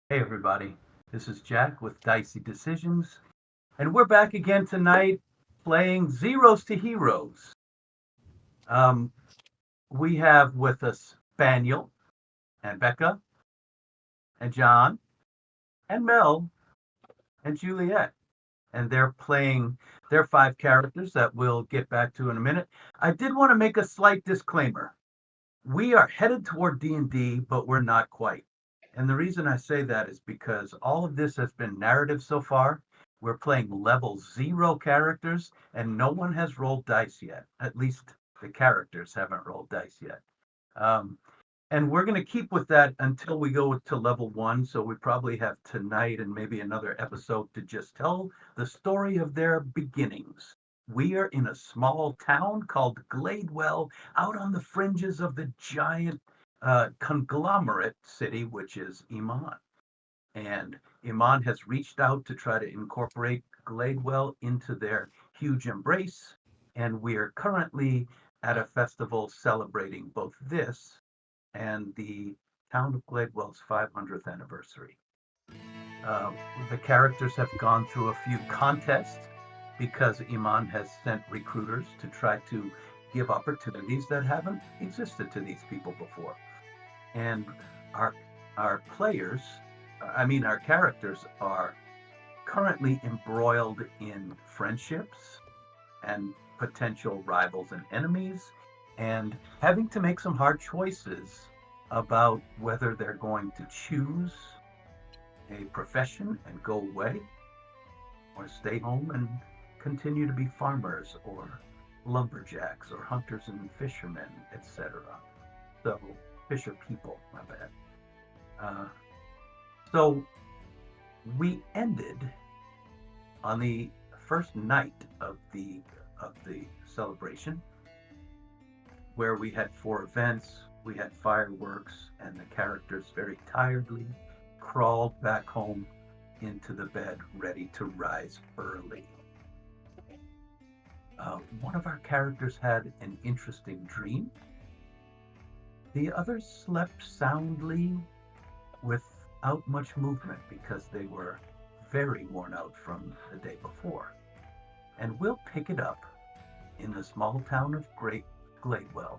Hey everybody, this is Jack with Dicey Decisions, and we're back again tonight playing Zeros to Heroes. Um, we have with us Spaniel and Becca and John and Mel and Juliet, and they're playing their five characters that we'll get back to in a minute. I did want to make a slight disclaimer. We are headed toward D&D, but we're not quite. And the reason I say that is because all of this has been narrative so far. We're playing level 0 characters, and no one has rolled dice yet. At least the characters haven't rolled dice yet. Um, and we're going to keep with that until we go to level 1. So we probably have tonight and maybe another episode to just tell the story of their beginnings. We are in a small town called Gladewell, out on the fringes of the giant conglomerate city, which is Iman. And Iman has reached out to try to incorporate Gladewell into their huge embrace. And we are currently at a festival celebrating both this and the town of Gladewell's 500th anniversary. Uh, the characters have gone through a few contests because Iman has sent recruiters to try to give opportunities that haven't existed to these people before. And our our players, our characters are currently embroiled in friendships and potential rivals and enemies, and having to make some hard choices about whether they're going to choose a profession and go away or stay home and continue to be farmers or lumberjacks or hunters and fishermen, etc. So, fisher people, my bad. Uh, so, we ended on the first night of the celebration, where we had four events, we had fireworks, and the characters very tiredly crawled back home into the bed, ready to rise early. One of our characters had an interesting dream. The others slept soundly without much movement because they were very worn out from the day before. And we'll pick it up in the small town of Great Gladewell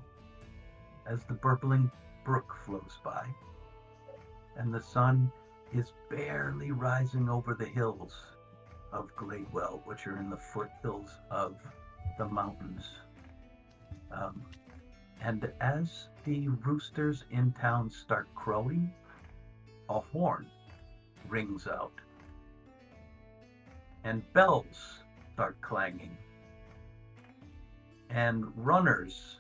as the burbling brook flows by and the sun is barely rising over the hills of Gladewell, which are in the foothills of the mountains. Um, and as the roosters in town start crowing, a horn rings out and bells start clanging, and runners,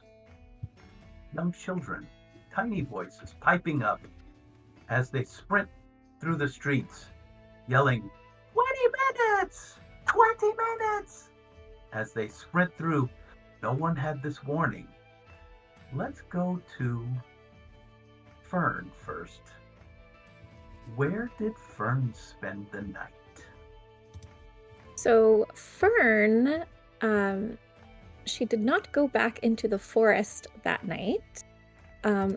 young children, tiny voices piping up as they sprint through the streets, yelling, 20 minutes! 20 minutes! As they sprint through, no one had this warning. Let's go to Fern first. Where did Fern spend the night? So Fern, she did not go back into the forest that night.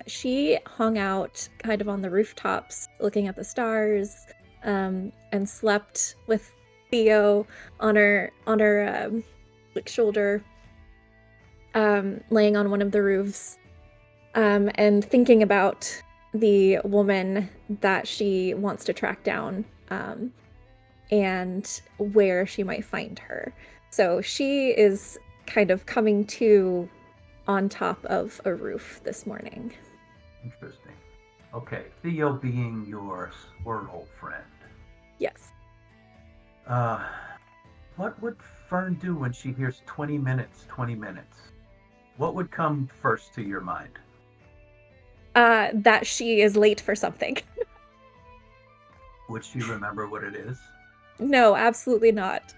She hung out kind of on the rooftops, looking at the stars, and slept with Theo on her like shoulder, laying on one of the roofs, and thinking about the woman that she wants to track down. And where she might find her. So she is kind of coming to on top of a roof this morning. Interesting. Okay, Theo being your squirrel friend. Yes. Uh, what would Fern do when she hears 20 minutes, 20 minutes? What would come first to your mind? That she is late for something. Would she remember what it is? No, absolutely not.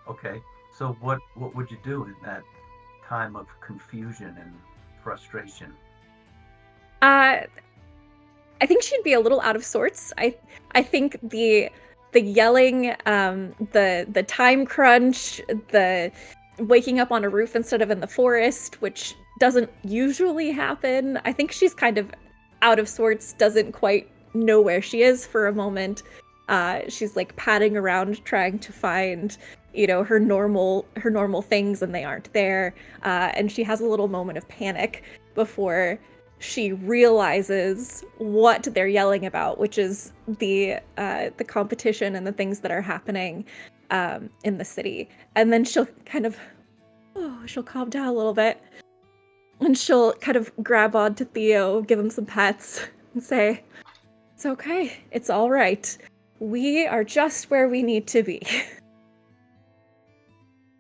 Okay, so what would you do in that time of confusion and frustration? Uh, I think she'd be a little out of sorts. I think the yelling, the time crunch, the waking up on a roof instead of in the forest, which doesn't usually happen. I think she's kind of out of sorts, doesn't quite know where she is for a moment. She's like padding around trying to find, her normal things, and they aren't there. And she has a little moment of panic before she realizes what they're yelling about, which is the competition and the things that are happening in the city. And then she'll calm down a little bit, and she'll kind of grab onto Theo, give him some pets, and say, "It's okay. It's all right. We are just where we need to be."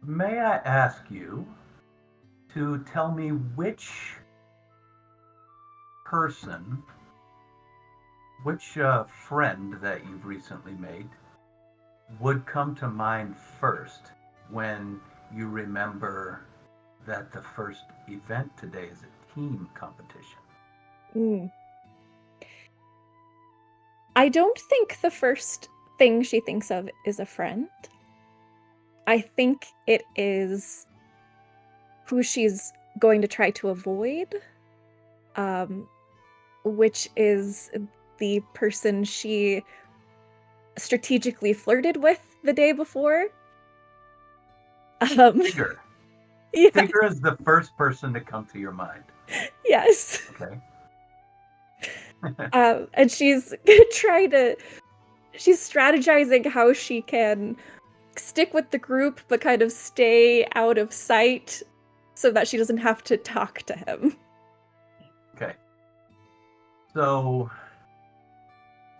May I ask you to tell me which person, which friend that you've recently made would come to mind first when you remember that the first event today is a team competition? Mm. I don't think the first thing she thinks of is a friend. I think it is who she's going to try to avoid, um, which is the person she strategically flirted with the day before. Um, Tigger. yes, Tigger is the first person to come to your mind. yes. Okay. And she's trying to, she's strategizing how she can stick with the group but kind of stay out of sight so that she doesn't have to talk to him. Okay. So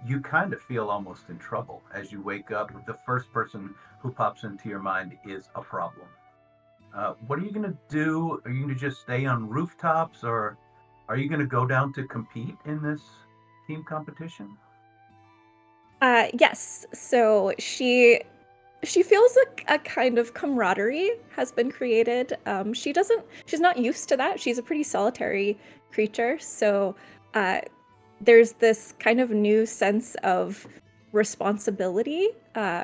you kind of feel almost in trouble as you wake up. The first person who pops into your mind is a problem. What are you going to do? Are you going to just stay on rooftops, or are you going to go down to compete in this team competition? Yes. So she feels like a kind of camaraderie has been created. She's not used to that. She's a pretty solitary creature. So uh, there's this kind of new sense of responsibility.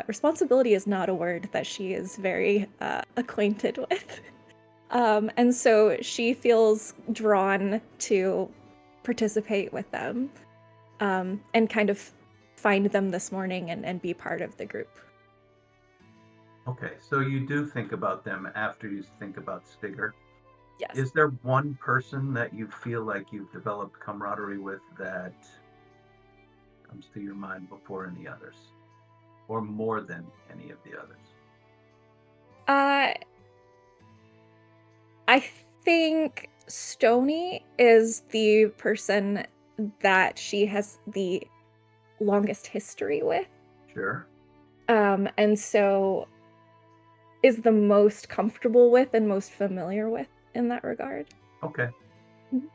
Responsibility is not a word that she is very acquainted with. And so she feels drawn to participate with them, and kind of find them this morning and be part of the group. Okay, so you do think about them after you think about Stigger. Yes. Is there one person that you feel like you've developed camaraderie with that comes to your mind before any others, or more than any of the others? Uh, I think Stony is the person that she has the longest history with. Sure. And so is the most comfortable with and most familiar with in that regard. Okay. Mhm.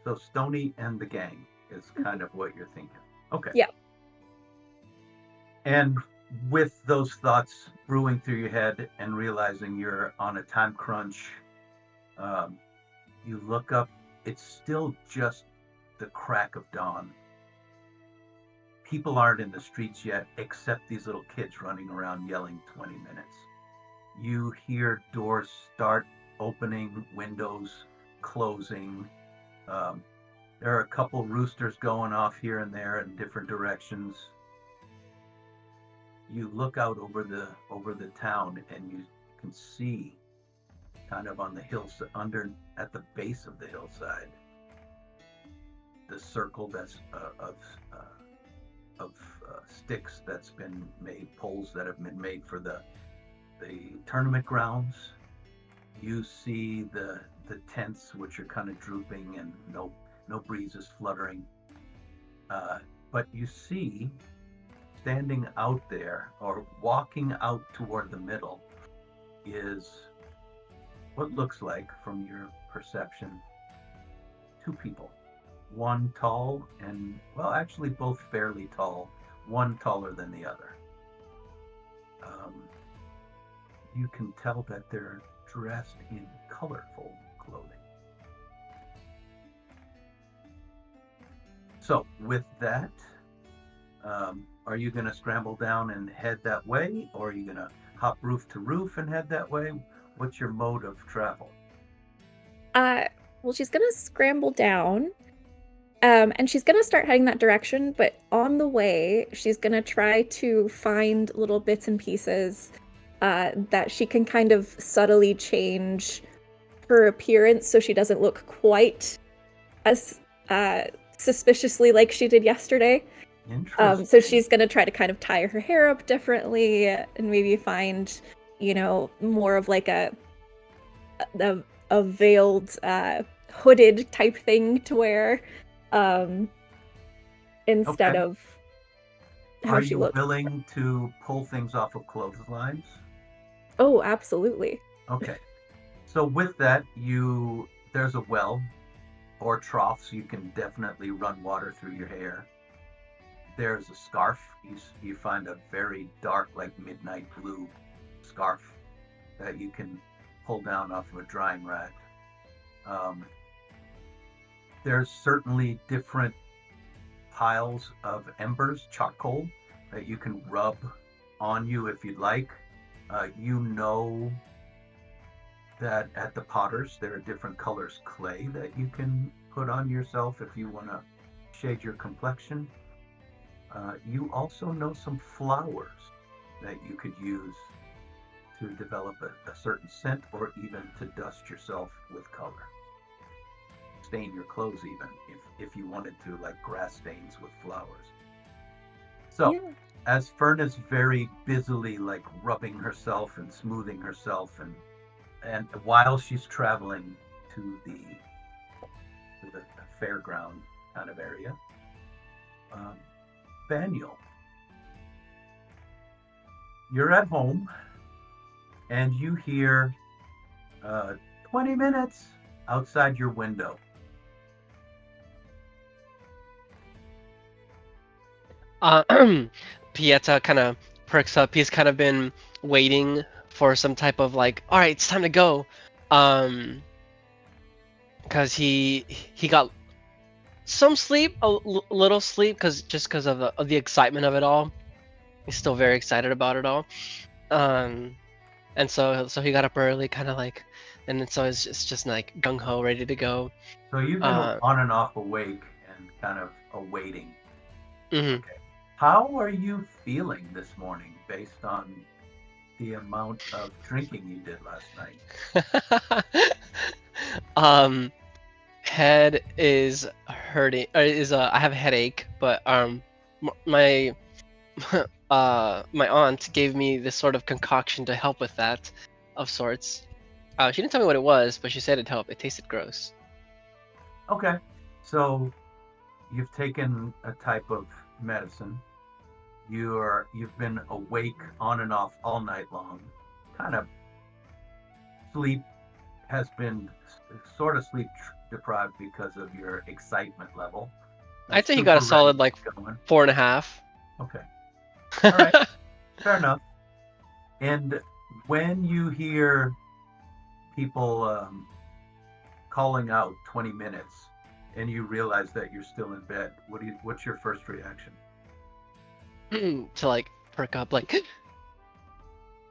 So Stony and the gang is kind of what you're thinking. Okay. Yeah. And with those thoughts brewing through your head and realizing you're on a time crunch, um, you look up. It's still just the crack of dawn. People aren't in the streets yet, except these little kids running around yelling 20 minutes. You hear doors start opening, windows closing. Um, there are a couple roosters going off here and there in different directions. You look out over the town and you can see kind of on the hills under at the base of the hillside the circle that's of sticks that's been made, poles that have been made for the tournament grounds. You see the tents which are kind of drooping and no breezes fluttering. But you see standing out there or walking out toward the middle is what looks like, from your perception, two people. One tall and, well, actually, both fairly tall, one taller than the other. Um, you can tell that they're dressed in colorful clothing. So, with that, are you going to scramble down and head that way, or are you going to hop roof to roof and head that way? What's your mode of travel? Uh, well, she's gonna scramble down, And she's gonna start heading that direction, but on the way, she's gonna try to find little bits and pieces that she can kind of subtly change her appearance so she doesn't look quite as suspiciously like she did yesterday. Interesting. So she's gonna try to kind of tie her hair up differently and maybe find, more of like a veiled, hooded type thing to wear, um, instead Okay. of how Are she you looks. willing to pull things off of clotheslines? Oh, absolutely. Okay. So with that, there's a well or trough, so you can definitely run water through your hair. There's a scarf. You find a very dark, like midnight blue scarf that you can pull down off of a drying rack. Um, there's certainly different piles of embers, charcoal, that you can rub on you if you'd like. You know that at the Potters there are different colors clay that you can put on yourself if you want to shade your complexion. You also know some flowers that you could use to develop a certain scent or even to dust yourself with color. Stain your clothes even if you wanted to, like grass stains with flowers. So Yeah. as Fern is very busily like rubbing herself and smoothing herself and while she's traveling to the fairground kind of area, um, Daniel, you're at home and you hear uh, 20 minutes outside your window. Uh, Pieta kind of perks up. He's kind of been waiting for some type of like, all right, it's time to go. Because he got some sleep, little sleep, because of the excitement of it all. He's still very excited about it all. Um, and so he got up early, kind of like, and then so it's just like gung ho, ready to go. So you've been Uh, on and off awake and kind of awaiting. mhm. Okay. How are you feeling this morning based on the amount of drinking you did last night? um, head is hurting. I have a headache, but my my aunt gave me this sort of concoction to help with that, of sorts. She didn't tell me what it was, but she said it helped. It tasted gross. Okay. So you've taken a type of medicine. You've been awake on and off all night long. Kind of sleep has been sort of sleep deprived because of your excitement level. I'd say he got a Super ready solid to like get going. 4.5. Okay. All right. Fair enough. And when you hear people calling out 20 minutes and you realize that you're still in bed, what's your first reaction? To like perk up, like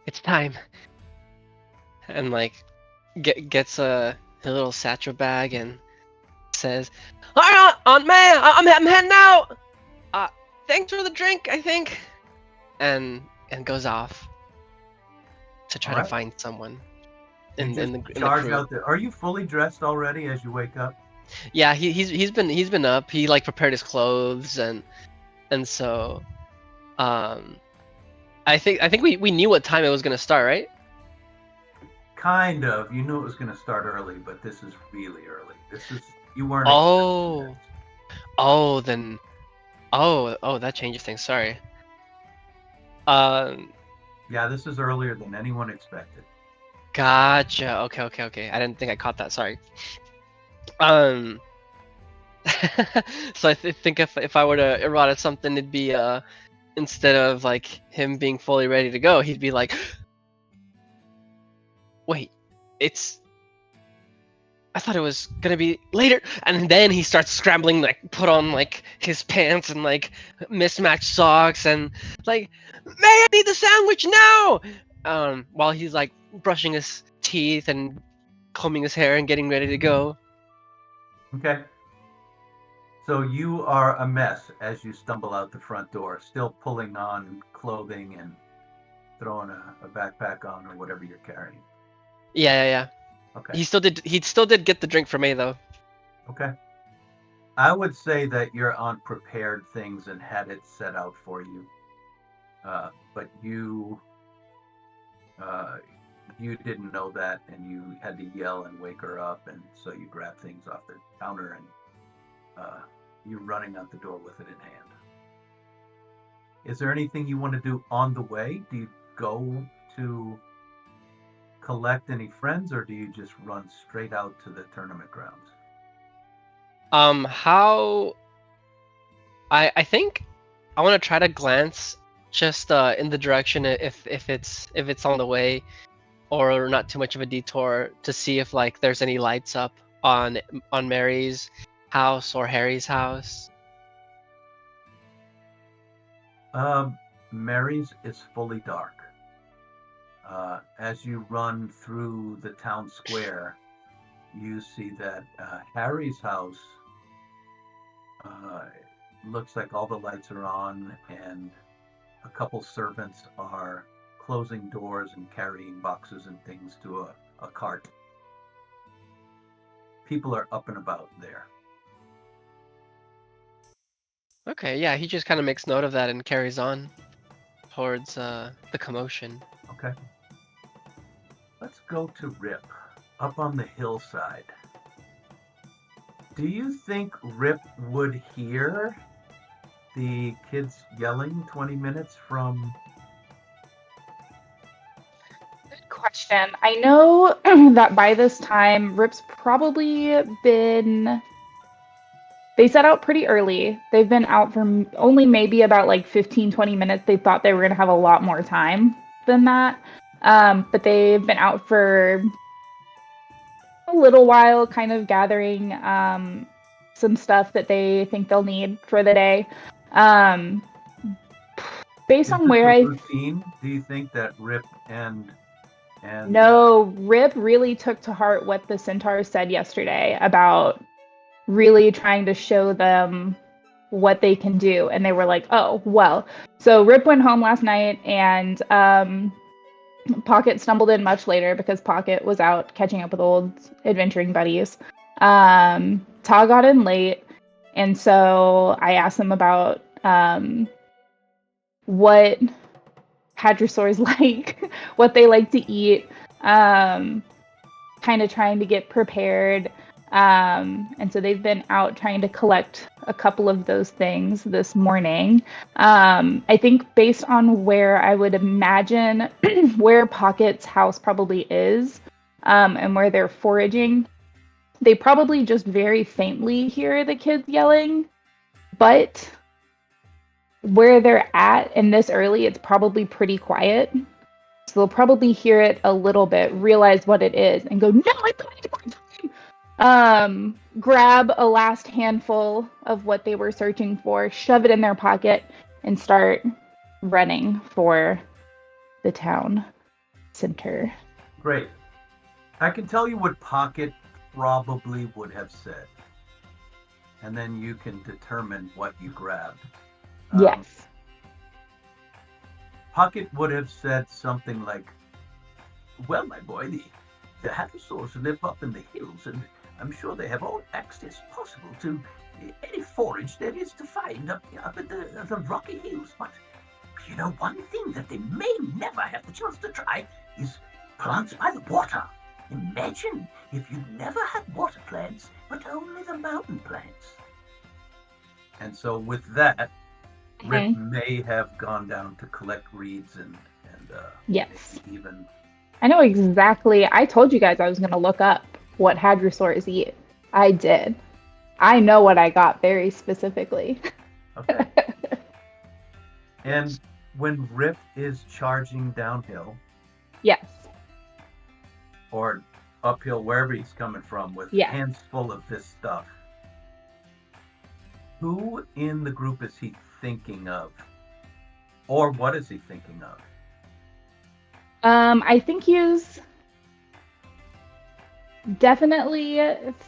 it's time, and like gets a little satchel bag and says, "All right, Aunt May, I'm heading out. Uh, thanks for the drink, I think," and goes off to All try to right. find someone You just in the charge crew. out there. Are you fully dressed already as you wake up? Yeah, he's been up. He like prepared his clothes and so um I think we knew what time it was gonna start, right? Kind of. You knew it was going to start early, but this is really early. You weren't expecting Oh, this. oh then oh that changes things. Sorry. Um, Yeah, this is earlier than anyone expected. gotcha. Okay. I didn't think I caught that. Sorry. Um, so think if I were to erotic something, it'd be instead of like him being fully ready to go, he'd be like, wait, it's I thought it was gonna be later, and then he starts scrambling, like put on like his pants and like mismatched socks, and like, May, I need the sandwich now. While he's like brushing his teeth and combing his hair and getting ready to go. Okay. So you are a mess as you stumble out the front door, still pulling on clothing and throwing a backpack on or whatever you're carrying. Yeah. Okay. He still did get the drink for me though. Okay. I would say that you're on prepared things and had it set out for you. But uh, you didn't know that, and you had to yell and wake her up, and so you grabbed things off the counter, and you're running out the door with it in hand. Is there anything you want to do on the way? Do you go to collect any friends, or do you just run straight out to the tournament grounds? How I think I want to try to glance just in the direction if it's on the way or not too much of a detour to see if like there's any lights up on Mary's house or Harry's house. Um, Mary's is fully dark. As you run through the town square, you see that Harry's house uh, looks like all the lights are on, and a couple servants are closing doors and carrying boxes and things to a cart. People are up and about there. Okay, yeah, he just kind of makes note of that and carries on towards the commotion. Okay. Let's go to Rip, up on the hillside. Do you think Rip would hear the kids yelling 20 minutes from? Good question. I know that by this time, Rip's probably been. They set out pretty early. They've been out for only maybe about like 15, 20 minutes. They thought they were going to have a lot more time than that. But they've been out for a little while, kind of gathering some stuff that they think they'll need for the day. Based Is on this where a I routine? Do you think that Rip and No, Rip really took to heart what the centaurs said yesterday about really trying to show them what they can do. And they were like, oh, well. So Rip went home last night, and Pocket stumbled in much later because Pocket was out catching up with old adventuring buddies. Ta got in late, and so I asked them about what hadrosaurs like, what they like to eat, kind of trying to get prepared. And so they've been out trying to collect a couple of those things this morning. I think based on where I would imagine where Pocket's house probably is, and where they're foraging, they probably just very faintly hear the kids yelling. But where they're at and this early, it's probably pretty quiet. So they'll probably hear it a little bit, realize what it is, and go, no, I put it grab a last handful of what they were searching for, shove it in their pocket, and start running for the town center. Great. I can tell you what Pocket probably would have said, and then you can determine what you grabbed. Yes. Pocket would have said something like, well, my boy, the hadrosaurs live up in the hills, and I'm sure they have all access possible to any forage there is to find up at the rocky hills. But you know, one thing that they may never have the chance to try is plants by the water. Imagine if you never had water plants, but only the mountain plants. And so with that, Rip may have gone down to collect reeds and yes, even. I know exactly. I told you guys I was going to look up what hadrosaurs eat. I did. I know what I got very specifically. Okay. And when Rip is charging downhill, Yes. or uphill, wherever he's coming from, with Yeah. hands full of this stuff, who in the group is he thinking of? Or what is he thinking of? I think he's definitely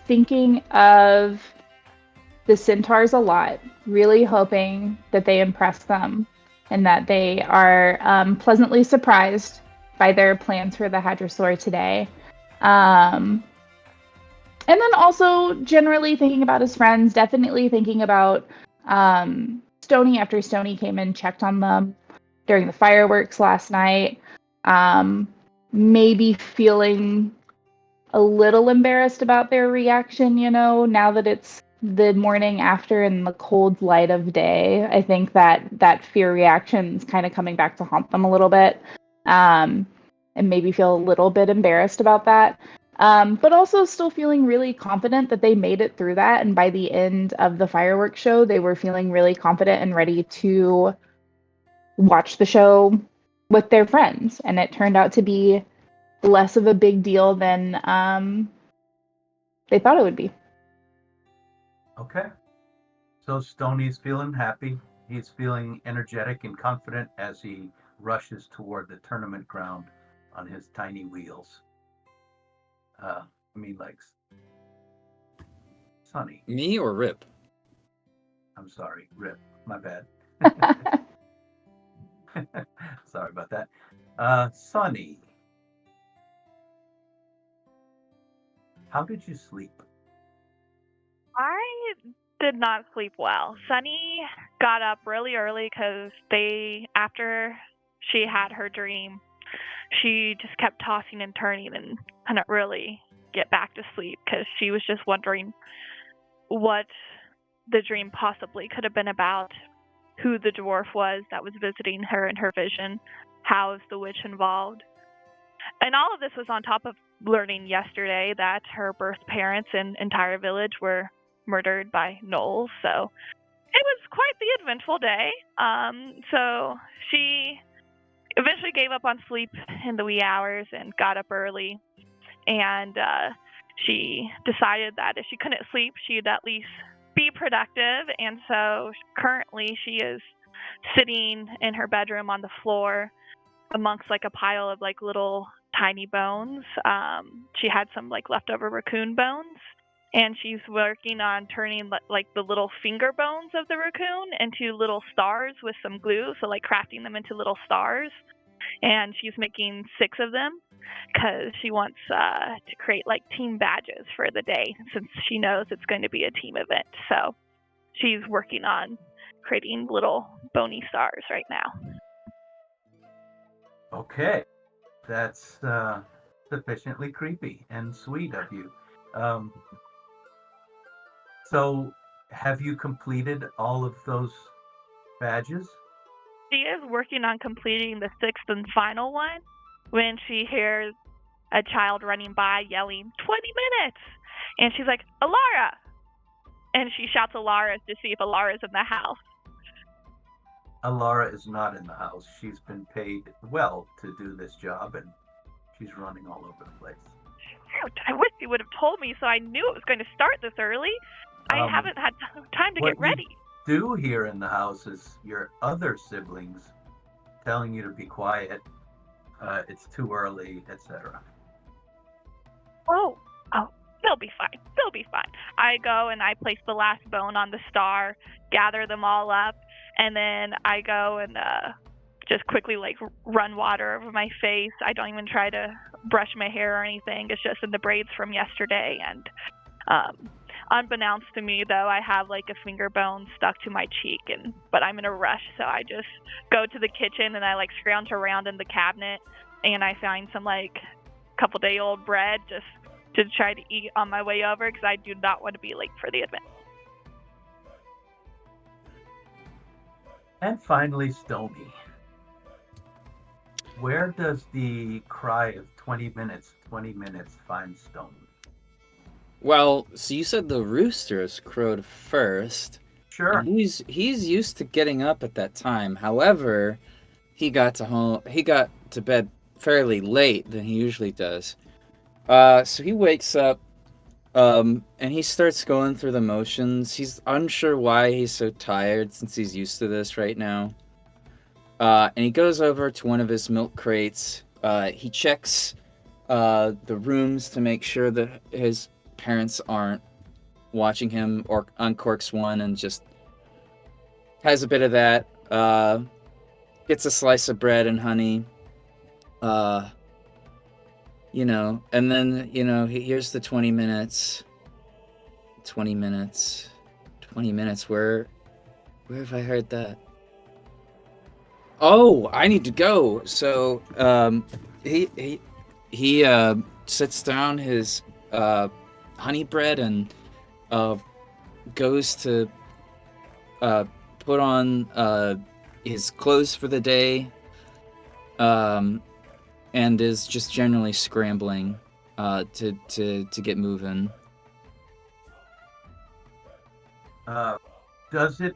thinking of the centaurs a lot, really hoping that they impress them and that they are pleasantly surprised by their plans for the Hadrosaur today. And then also generally thinking about his friends, definitely thinking about Stony after Stony came and checked on them during the fireworks last night. Maybe feeling a little embarrassed about their reaction, now that it's the morning after in the cold light of day. I think that fear reaction is kind of coming back to haunt them a little bit, and maybe feel a little bit embarrassed about that. But also still feeling really confident that they made it through that. And by the end of the fireworks show, they were feeling really confident and ready to watch the show with their friends. And it turned out to be less of a big deal than they thought it would be. Okay. So Stoney's feeling happy. He's feeling energetic and confident as he rushes toward the tournament ground on his tiny wheels. Like Sonny. Me or Rip? I'm sorry, Rip. My bad. Sorry about that. Sonny, how did you sleep? I did not sleep well. Sunny got up really early because after she had her dream, she just kept tossing and turning and couldn't really get back to sleep because she was just wondering what the dream possibly could have been about, who the dwarf was that was visiting her in her vision, how is the witch involved. And all of this was on top of learning yesterday that her birth parents and entire village were murdered by gnolls. So it was quite the eventful day. So she eventually gave up on sleep in the wee hours and got up early. And she decided that if she couldn't sleep, she'd at least be productive. And so currently she is sitting in her bedroom on the floor amongst like a pile of like little tiny bones. She had some like leftover raccoon bones, and she's working on turning like the little finger bones of the raccoon into little stars with some glue, so like crafting them into little stars. And she's making 6 of them because she wants to create like team badges for the day, since she knows it's going to be a team event. So she's working on creating little bony stars right now. Okay, that's sufficiently creepy and sweet of you. So, have you completed all of those badges? She is working on completing the 6th and final one when she hears a child running by yelling, 20 minutes! And she's like, Alara! And she shouts Alara to see if Alara's in the house. Alara is not in the house. She's been paid well to do this job, and she's running all over the place. Shoot, I wish you would have told me so I knew it was going to start this early. I haven't had time to get ready. What you do here in the house is your other siblings telling you to be quiet, it's too early, etc. Oh, they'll be fine. They'll be fine. I go and I place the last bone on the star, gather them all up, and then I go and just quickly like run water over my face. I don't even try to brush my hair or anything. It's just in the braids from yesterday. And unbeknownst to me, though, I have like a finger bone stuck to my cheek, but I'm in a rush, so I just go to the kitchen and I like scrounge around in the cabinet and I find some like couple day old bread just to try to eat on my way over because I do not want to be late for the event. And finally, Stony. Where does the cry of 20 minutes find Stony? Well, so you said the roosters crowed first. Sure. And he's used to getting up at that time. However, he got to bed fairly late than he usually does. So he wakes up, and he starts going through the motions. He's unsure why he's so tired since he's used to this right now. And he goes over to one of his milk crates. He checks the rooms to make sure that his parents aren't watching him or uncorks one and just has a bit of that. Gets a slice of bread and honey. And then here's the 20 minutes. 20 minutes. 20 minutes. Where have I heard that? Oh, I need to go. So he sits down his honey bread and goes to put on his clothes for the day, and is just generally scrambling to get moving. Does it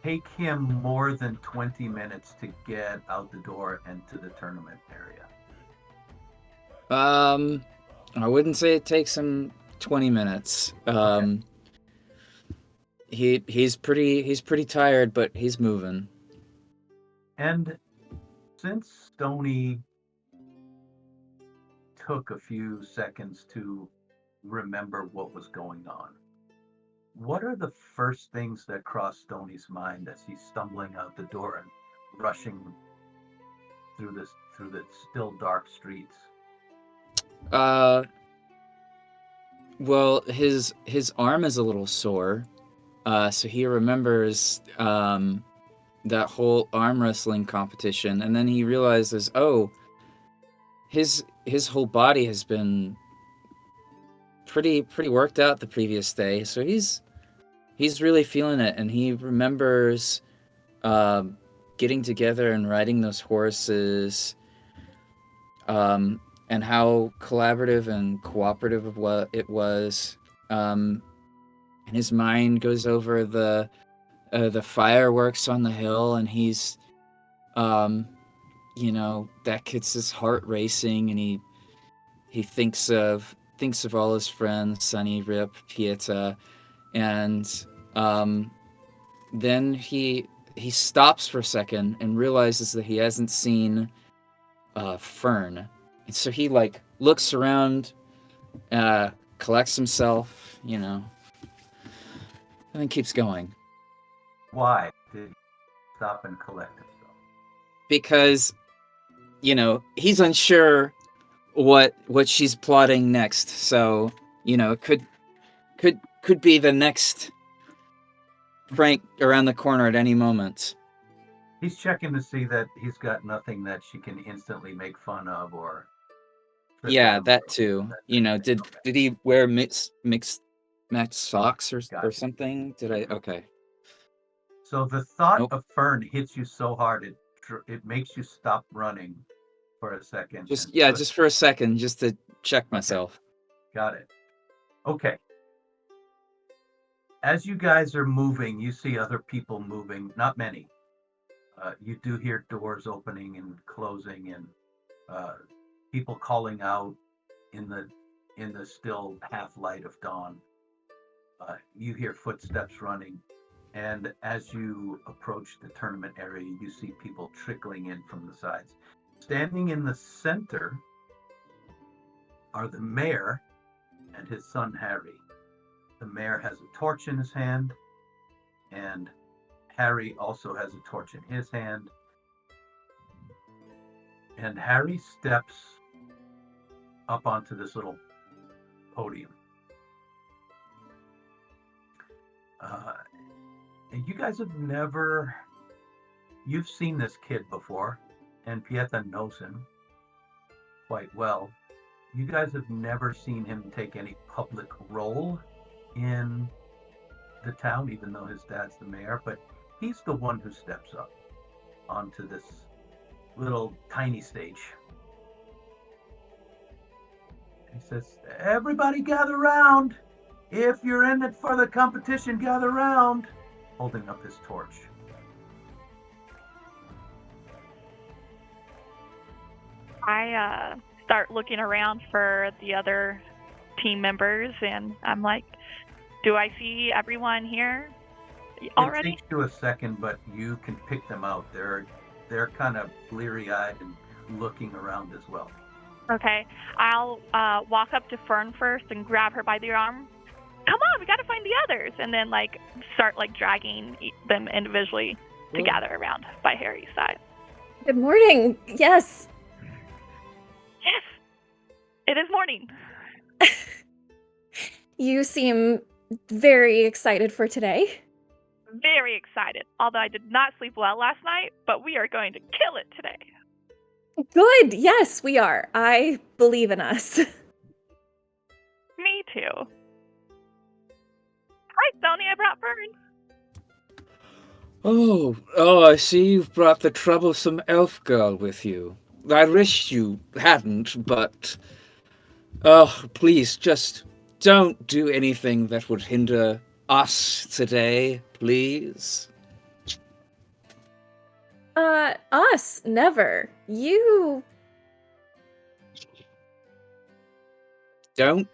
take him more than 20 minutes to get out the door and to the tournament area? I wouldn't say it takes him 20 minutes. Okay. He's pretty tired, but he's moving. And since Stony took a few seconds to remember what was going on, what are the first things that cross Stony's mind as he's stumbling out the door and rushing through the still dark streets? Well, his arm is a little sore, so he remembers that whole arm wrestling competition, and then he realizes, oh, his whole body has been pretty worked out the previous day, so he's really feeling it, and he remembers getting together and riding those horses, and how collaborative and cooperative of what it was. And his mind goes over the fireworks on the hill, and he's that gets his heart racing, and he thinks of all his friends, Sunny, Rip, Pieta, and then he stops for a second and realizes that he hasn't seen Fern. And so he looks around, collects himself, and then keeps going. Why did he stop and collect himself? Because he's unsure what she's plotting next. So it could be the next prank around the corner at any moment. He's checking to see that he's got nothing that she can instantly make fun of or. Yeah, that too. Did he wear mixed matched socks or something? Did I? Okay. So the thought of Fern hits you so hard it makes you stop running for a second. Just for a second, just to check myself. Got it. Okay. As you guys are moving, you see other people moving. Not many. You do hear doors opening and closing, and people calling out in the still half light of dawn. You hear footsteps running, and as you approach the tournament area, you see people trickling in from the sides. Standing in the center are the mayor and his son Harry. The mayor has a torch in his hand, and Harry also has a torch in his hand. And Harry steps up onto this little podium. And you guys you've seen this kid before, and Pieta knows him quite well. You guys have never seen him take any public role in the town, even though his dad's the mayor, but he's the one who steps up onto this little tiny stage. He says, "Everybody gather round. If you're in it for the competition, gather round," holding up his torch. I start looking around for the other team members, and I'm like, do I see everyone here already? It takes you a second, but you can pick them out. They're kind of bleary-eyed and looking around as well. Okay, I'll walk up to Fern first and grab her by the arm come on, we got to find the others. And then, like, start, like, dragging them individually to gather around by Harry's side. Good morning. Yes. Yes, it is morning. You seem very excited for today. Very excited. Although I did not sleep well last night, but we are going to kill it today. Good. Yes, we are. I believe in us. Me too. Hi, Sony. I brought Fern. Oh, I see you've brought the troublesome elf girl with you. I wish you hadn't, but... Oh, please, just don't do anything that would hinder us today, please. Us, never. You. Don't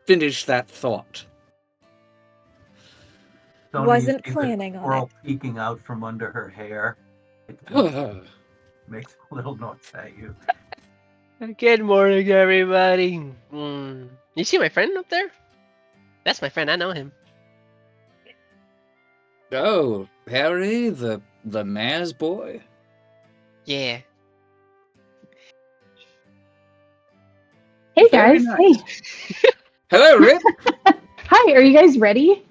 finish that thought. Tony, Wasn't you see the planning on squirrel it. peeking out from under her hair. It makes a little noise at you. Good morning, everybody. You see my friend up there? That's my friend. I know him. Oh, Harry, the mayor's boy? Yeah. Hey Very guys. nice. Hey. Hello, Rip. Hi. Are you guys ready?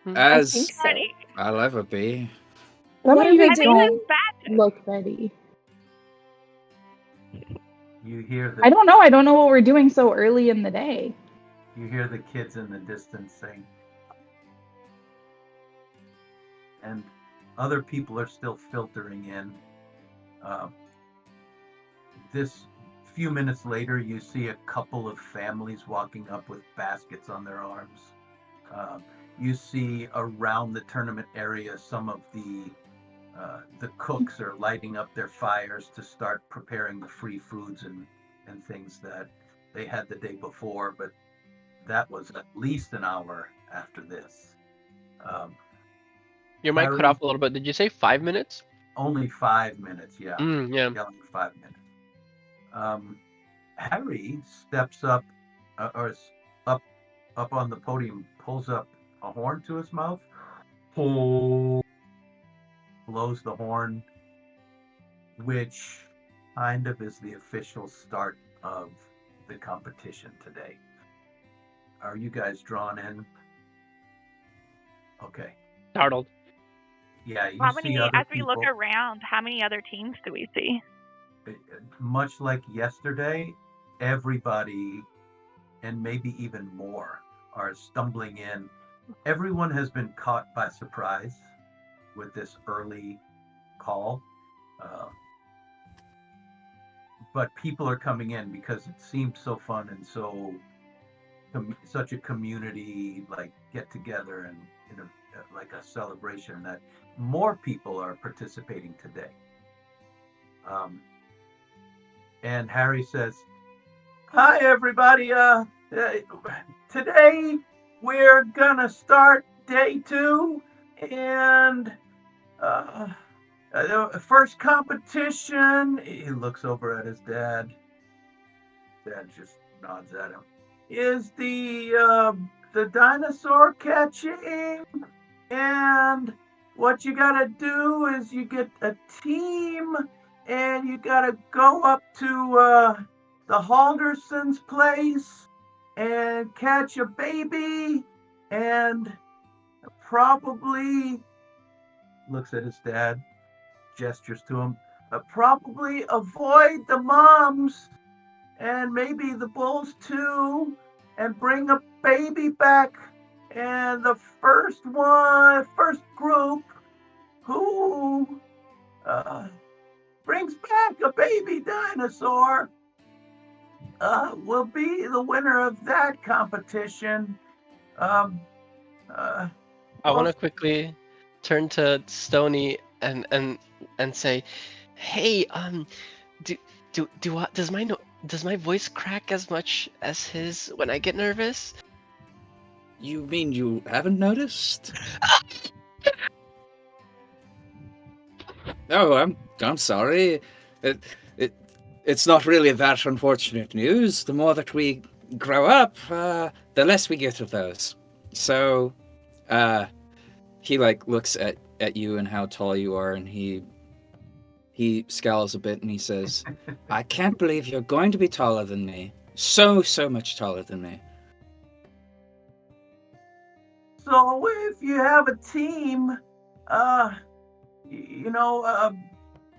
I As think so. Ready. I'll ever be. Some What of are you we guys I think doing? that's magic. look ready. You hear I the don't know. I don't know what we're doing so early in the day. kids in the distance saying, and other people are still filtering in. This few minutes later, you see a couple of families walking up with baskets on their arms. You see around the tournament area some of the cooks are lighting up their fires to start preparing the free foods and things that they had the day before, but that was at least an hour after this. Your mic cut Harry, off a little bit. Did you say 5 minutes? only 5 minutes, yeah. Yeah. Yelling 5 minutes. Harry steps up, up on the podium, pulls up a horn to his mouth, blows the horn, which kind of is the official start of the competition today. Are you guys drawn in? Okay. Startled. Yeah, you How see many, other as we look people. around, how many other teams do we see? Much like yesterday, everybody, and maybe even more, are stumbling in. Everyone has been caught by surprise with this early call. But people are coming in because it seems so fun and such a community like get together and like a celebration that more people are participating today. And Harry says, "Hi everybody. Today we're gonna start day 2 and the first competition." He looks over at his dad. Dad just nods at him. Is the dinosaur catching? And what you gotta do is you get a team, and you gotta go up to the Halderson's place and catch a baby, and probably looks at his dad, gestures to him. Probably avoid the moms and maybe the bulls too, and bring a baby back. And the first group who brings back a baby dinosaur will be the winner of that competition. Um, I want well, to quickly turn to Stony and say, "Hey, do does my voice crack as much as his when I get nervous?" You mean you haven't noticed? Oh, I'm sorry. It it's not really that unfortunate news. The more that we grow up, the less we get of those. So, he like looks at you and how tall you are, and he scowls a bit and he says, "I can't believe you're going to be taller than me. So much taller than me." So if you have a team, uh, you know,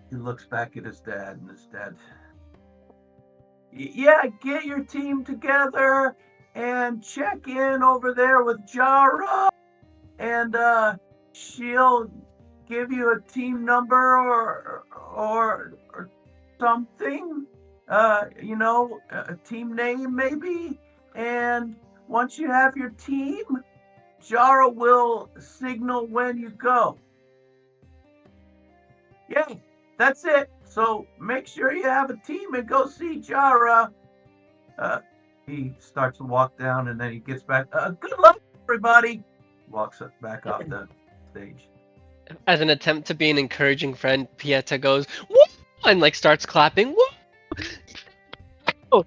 he looks back at his dad, and his dad, yeah, get your team together and check in over there with Jara, and she'll give you a team number or something. A team name maybe. And once you have your team, Jara will signal when you go. Yeah, that's it. So make sure you have a team and go see Jara. He starts to walk down and then he gets back. Good luck, everybody. Walks back off the stage. As an attempt to be an encouraging friend, Pieta goes, "Woo!" and like starts clapping. Woo! Oh,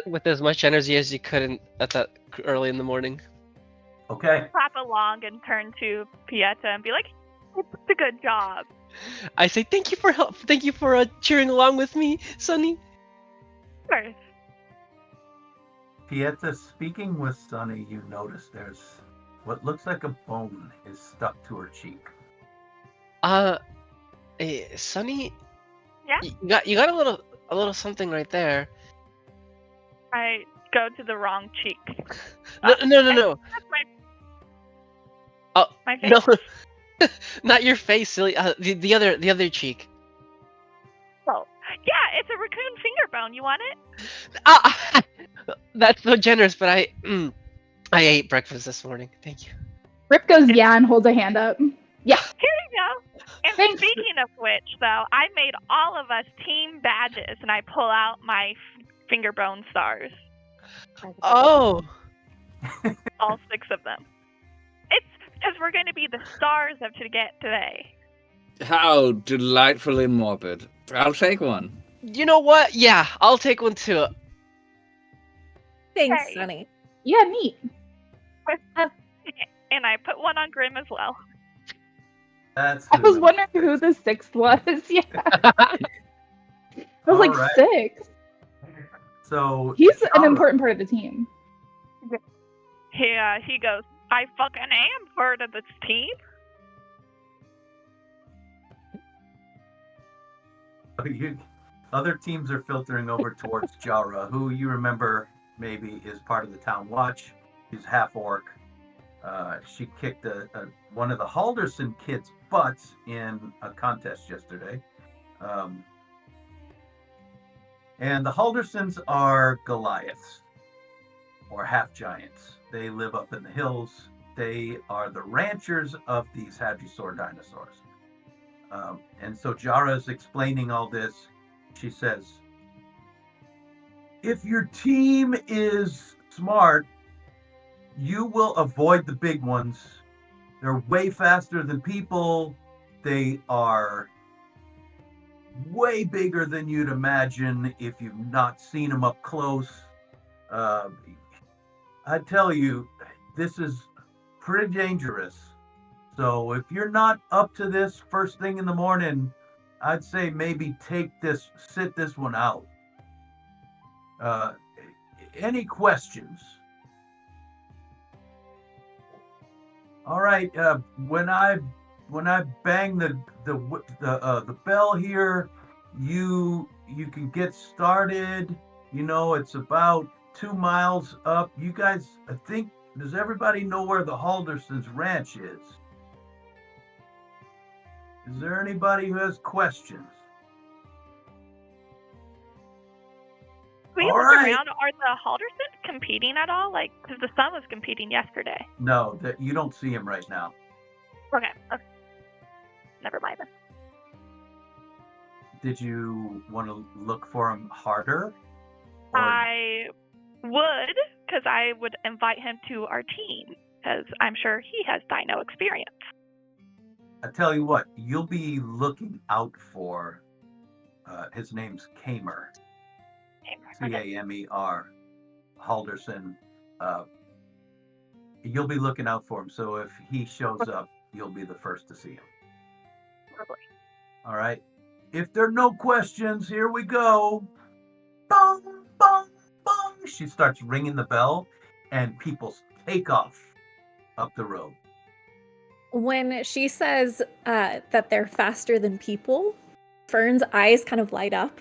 with as much energy as you could at that early in the morning. Okay. Clap along and turn to Pieta and be like, "It's a good job." I say, "Thank you for help. Thank you for cheering along with me, Sonny." Of course. Pieta, speaking with Sunny, you notice there's what looks like a bone is stuck to her cheek. Sonny, Yeah. you got a little something right there. I go to the wrong cheek. No. That's Oh my face. no, not your face, silly. The other cheek. Oh, yeah, it's a raccoon finger bone. You want it? Ah, that's so generous, but I ate breakfast this morning. Thank you. Rip goes, yeah, and holds a hand up. Yeah. Here you go. And Thanks. speaking of which, though, I made all of us team badges, and I pull out my finger bone stars. Oh, All 6 of them. It's because we're going to be the stars of today. How delightfully morbid. I'll take one. you know what? Yeah, I'll take one too. Thanks, Hey. Sunny. Yeah, neat. And I put one on Grim as well. That's I was who- wondering who the 6th was. Yeah. I was like, Alright. 6? So He's an Jara- important part of the team. He goes, I fucking am part of this team. Other teams are filtering over towards Jara, who you remember maybe is part of the town watch. She's half orc. She kicked one of the Halderson kids' butts in a contest yesterday. And the Haldersons are Goliaths, or half giants. They live up in the hills. They are the ranchers of these Hadrosaur dinosaurs. And so Jara is explaining all this. She says, if your team is smart, you will avoid the big ones. They're way faster than people. They are way bigger than you'd imagine if you've not seen them up close. I tell you, this is pretty dangerous. So if you're not up to this first thing in the morning, I'd say maybe sit this one out. Any questions? All right. When I bang the bell here, you can get started. You know, it's about 2 miles up. You guys, I think, does everybody know where the Haldersons Ranch is? Is there anybody who has questions? We All look right. around. Are the Haldersons competing at all? Like, because the sun was competing yesterday. No, you don't see him right now. Okay. Never mind then. Did you want to look for him harder? I would, because I would invite him to our team, because I'm sure he has dino experience. I tell you what, you'll be looking out for. His name's Kamer. Okay. Camer. Halderson, you'll be looking out for him. So if he shows up, you'll be the first to see him. Lovely. All right. If there are no questions, here we go. Bong, bong, bong. She starts ringing the bell, and people take off up the road. When she says that they're faster than people, Fern's eyes kind of light up.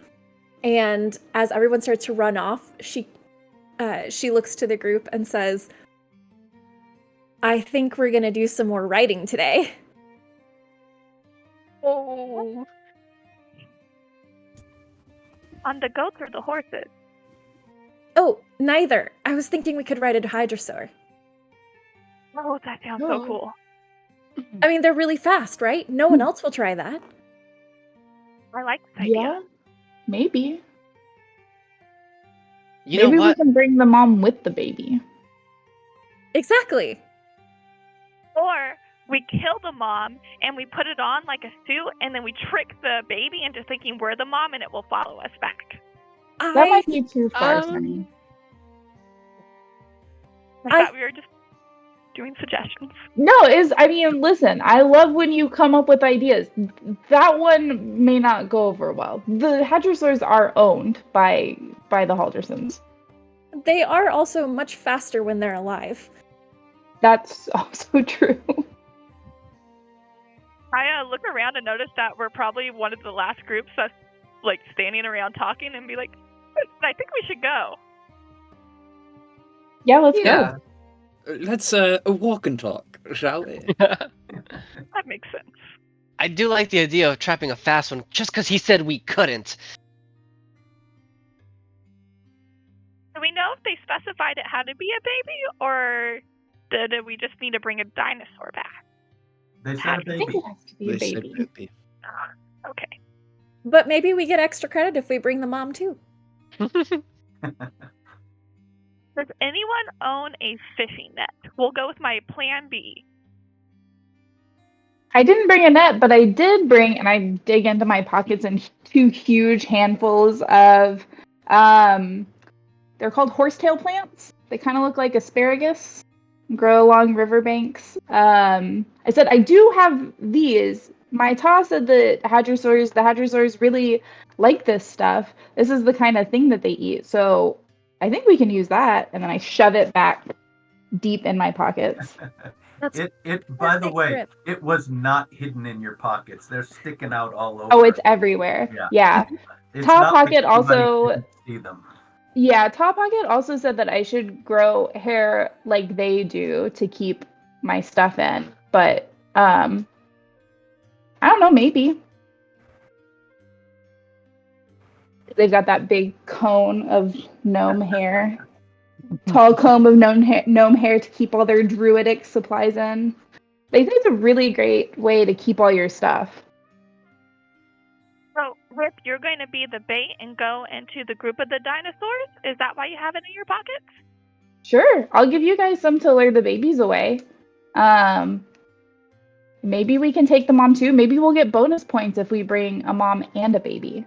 And as everyone starts to run off, she looks to the group and says, I think we're going to do some more riding today. Oh. On the goats or the horses? Oh, neither. I was thinking we could ride a Hydrosaur. Oh, that sounds so cool. I mean, they're really fast, right? No one else will try that. I like this idea. Yeah, maybe. You know Maybe we what? can bring the mom with the baby. Exactly. Or we kill the mom and we put it on like a suit, and then we trick the baby into thinking we're the mom, and it will follow us back. That might be too far, Sunny. I thought we were just doing suggestions. No, listen, I love when you come up with ideas. That one may not go over well. The Hadrosaurs are owned by the Haldersons. They are also much faster when they're alive. That's also true. I look around and notice that we're probably one of the last groups that's like standing around talking and be like, I think we should go. Yeah, let's Yeah. go. Let's walk and talk, shall we? That makes sense. I do like the idea of trapping a fast one just because he said we couldn't. Do we know if they specified it had to be a baby, or did we just need to bring a dinosaur back? They said a I think baby. it has to be a They said baby. baby. Okay. But maybe we get extra credit if we bring the mom too. Does anyone own a fishing net? We'll go with my plan B. I didn't bring a net, but I did bring, and I dig into my pockets, and 2 huge handfuls of, they're called horsetail plants. They kind of look like asparagus, grow along riverbanks. I said, I do have these. My Ta said the Hadrosaurs really like this stuff. This is the kind of thing that they eat. So I think we can use that. And then I shove it back deep in my pockets. That's It by the perfect way, grip. it was not hidden in your pockets. They're sticking out all over. Oh, it's everywhere. Yeah. It's Top not like Pocket anybody also- can see them. Yeah, Top Pocket also said that I should grow hair like they do to keep my stuff in. But I don't know, maybe. They've got that big cone of gnome hair. Tall comb of gnome hair to keep all their druidic supplies in. They think it's a really great way to keep all your stuff. So, Rip, you're going to be the bait and go into the group of the dinosaurs? Is that why you have it in your pockets? Sure, I'll give you guys some to lure the babies away. Maybe we can take the mom too. Maybe we'll get bonus points if we bring a mom and a baby.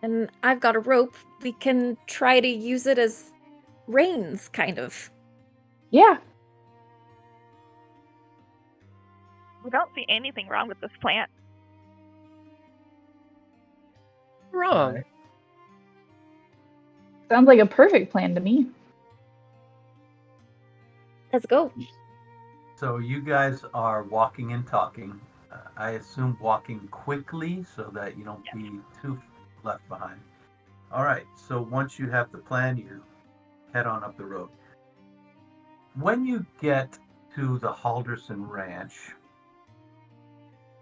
And I've got a rope. We can try to use it as reins, kind of. Yeah. We don't see anything wrong with this plant. Wrong. Sounds like a perfect plan to me. Let's go. So you guys are walking and talking. I assume walking quickly so that you don't be too left behind. All right. So once you have the plan, you head on up the road. When you get to the Halderson Ranch,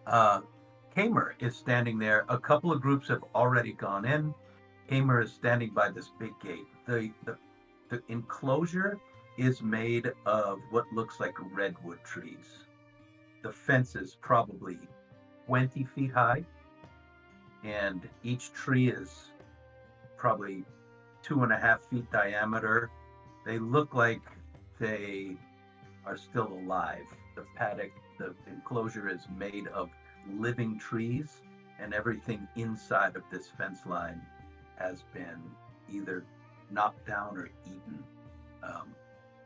Kamer is standing there. A couple of groups have already gone in. Kamer is standing by this big gate. The enclosure is made of what looks like redwood trees. The fence is probably 20 feet high, and each tree is probably 2.5 feet diameter. They look like they are still alive. The paddock, the enclosure is made of living trees, and everything inside of this fence line has been either knocked down or eaten.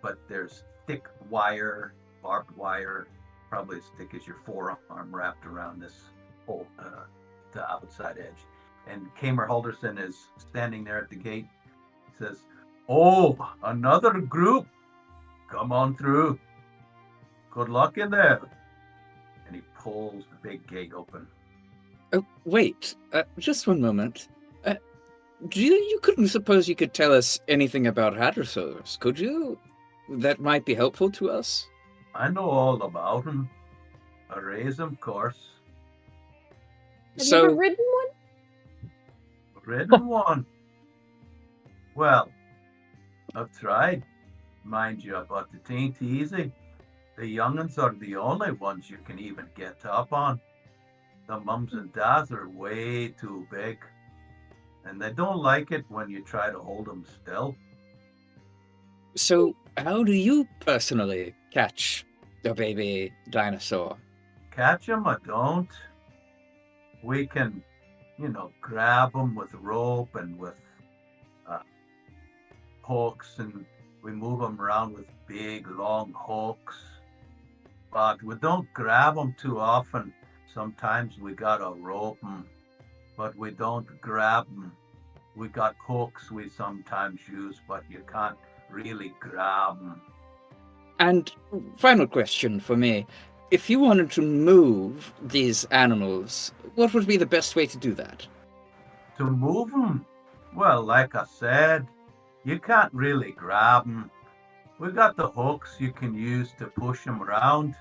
But there's thick wire, barbed wire, probably as thick as your forearm, wrapped around this whole the outside edge. And Kamer Halderson is standing there at the gate. He says, "Oh, another group. Come on through. Good luck in there." And he pulls the big gate open. Oh, wait. Just one moment. You couldn't suppose you could tell us anything about hadrosaurs, could you? That might be helpful to us. I know all about him. I raise him, of course. Have you ever ridden one? Ridden one. Well, I've tried. Mind you, but it ain't easy. The young'uns are the only ones you can even get up on. The mums and dads are way too big. And they don't like it when you try to hold them still. So, how do you personally catch a baby dinosaur? Catch them, I don't. We can, grab them with rope and with hooks, and we move them around with big, long hooks. But we don't grab them too often. Sometimes we gotta rope them, but we don't grab them. We got hooks we sometimes use, but you can't really grab them. And final question for me. If you wanted to move these animals, what would be the best way to do that? To move them? Well, like I said, you can't really grab them. We got the hooks you can use to push them around.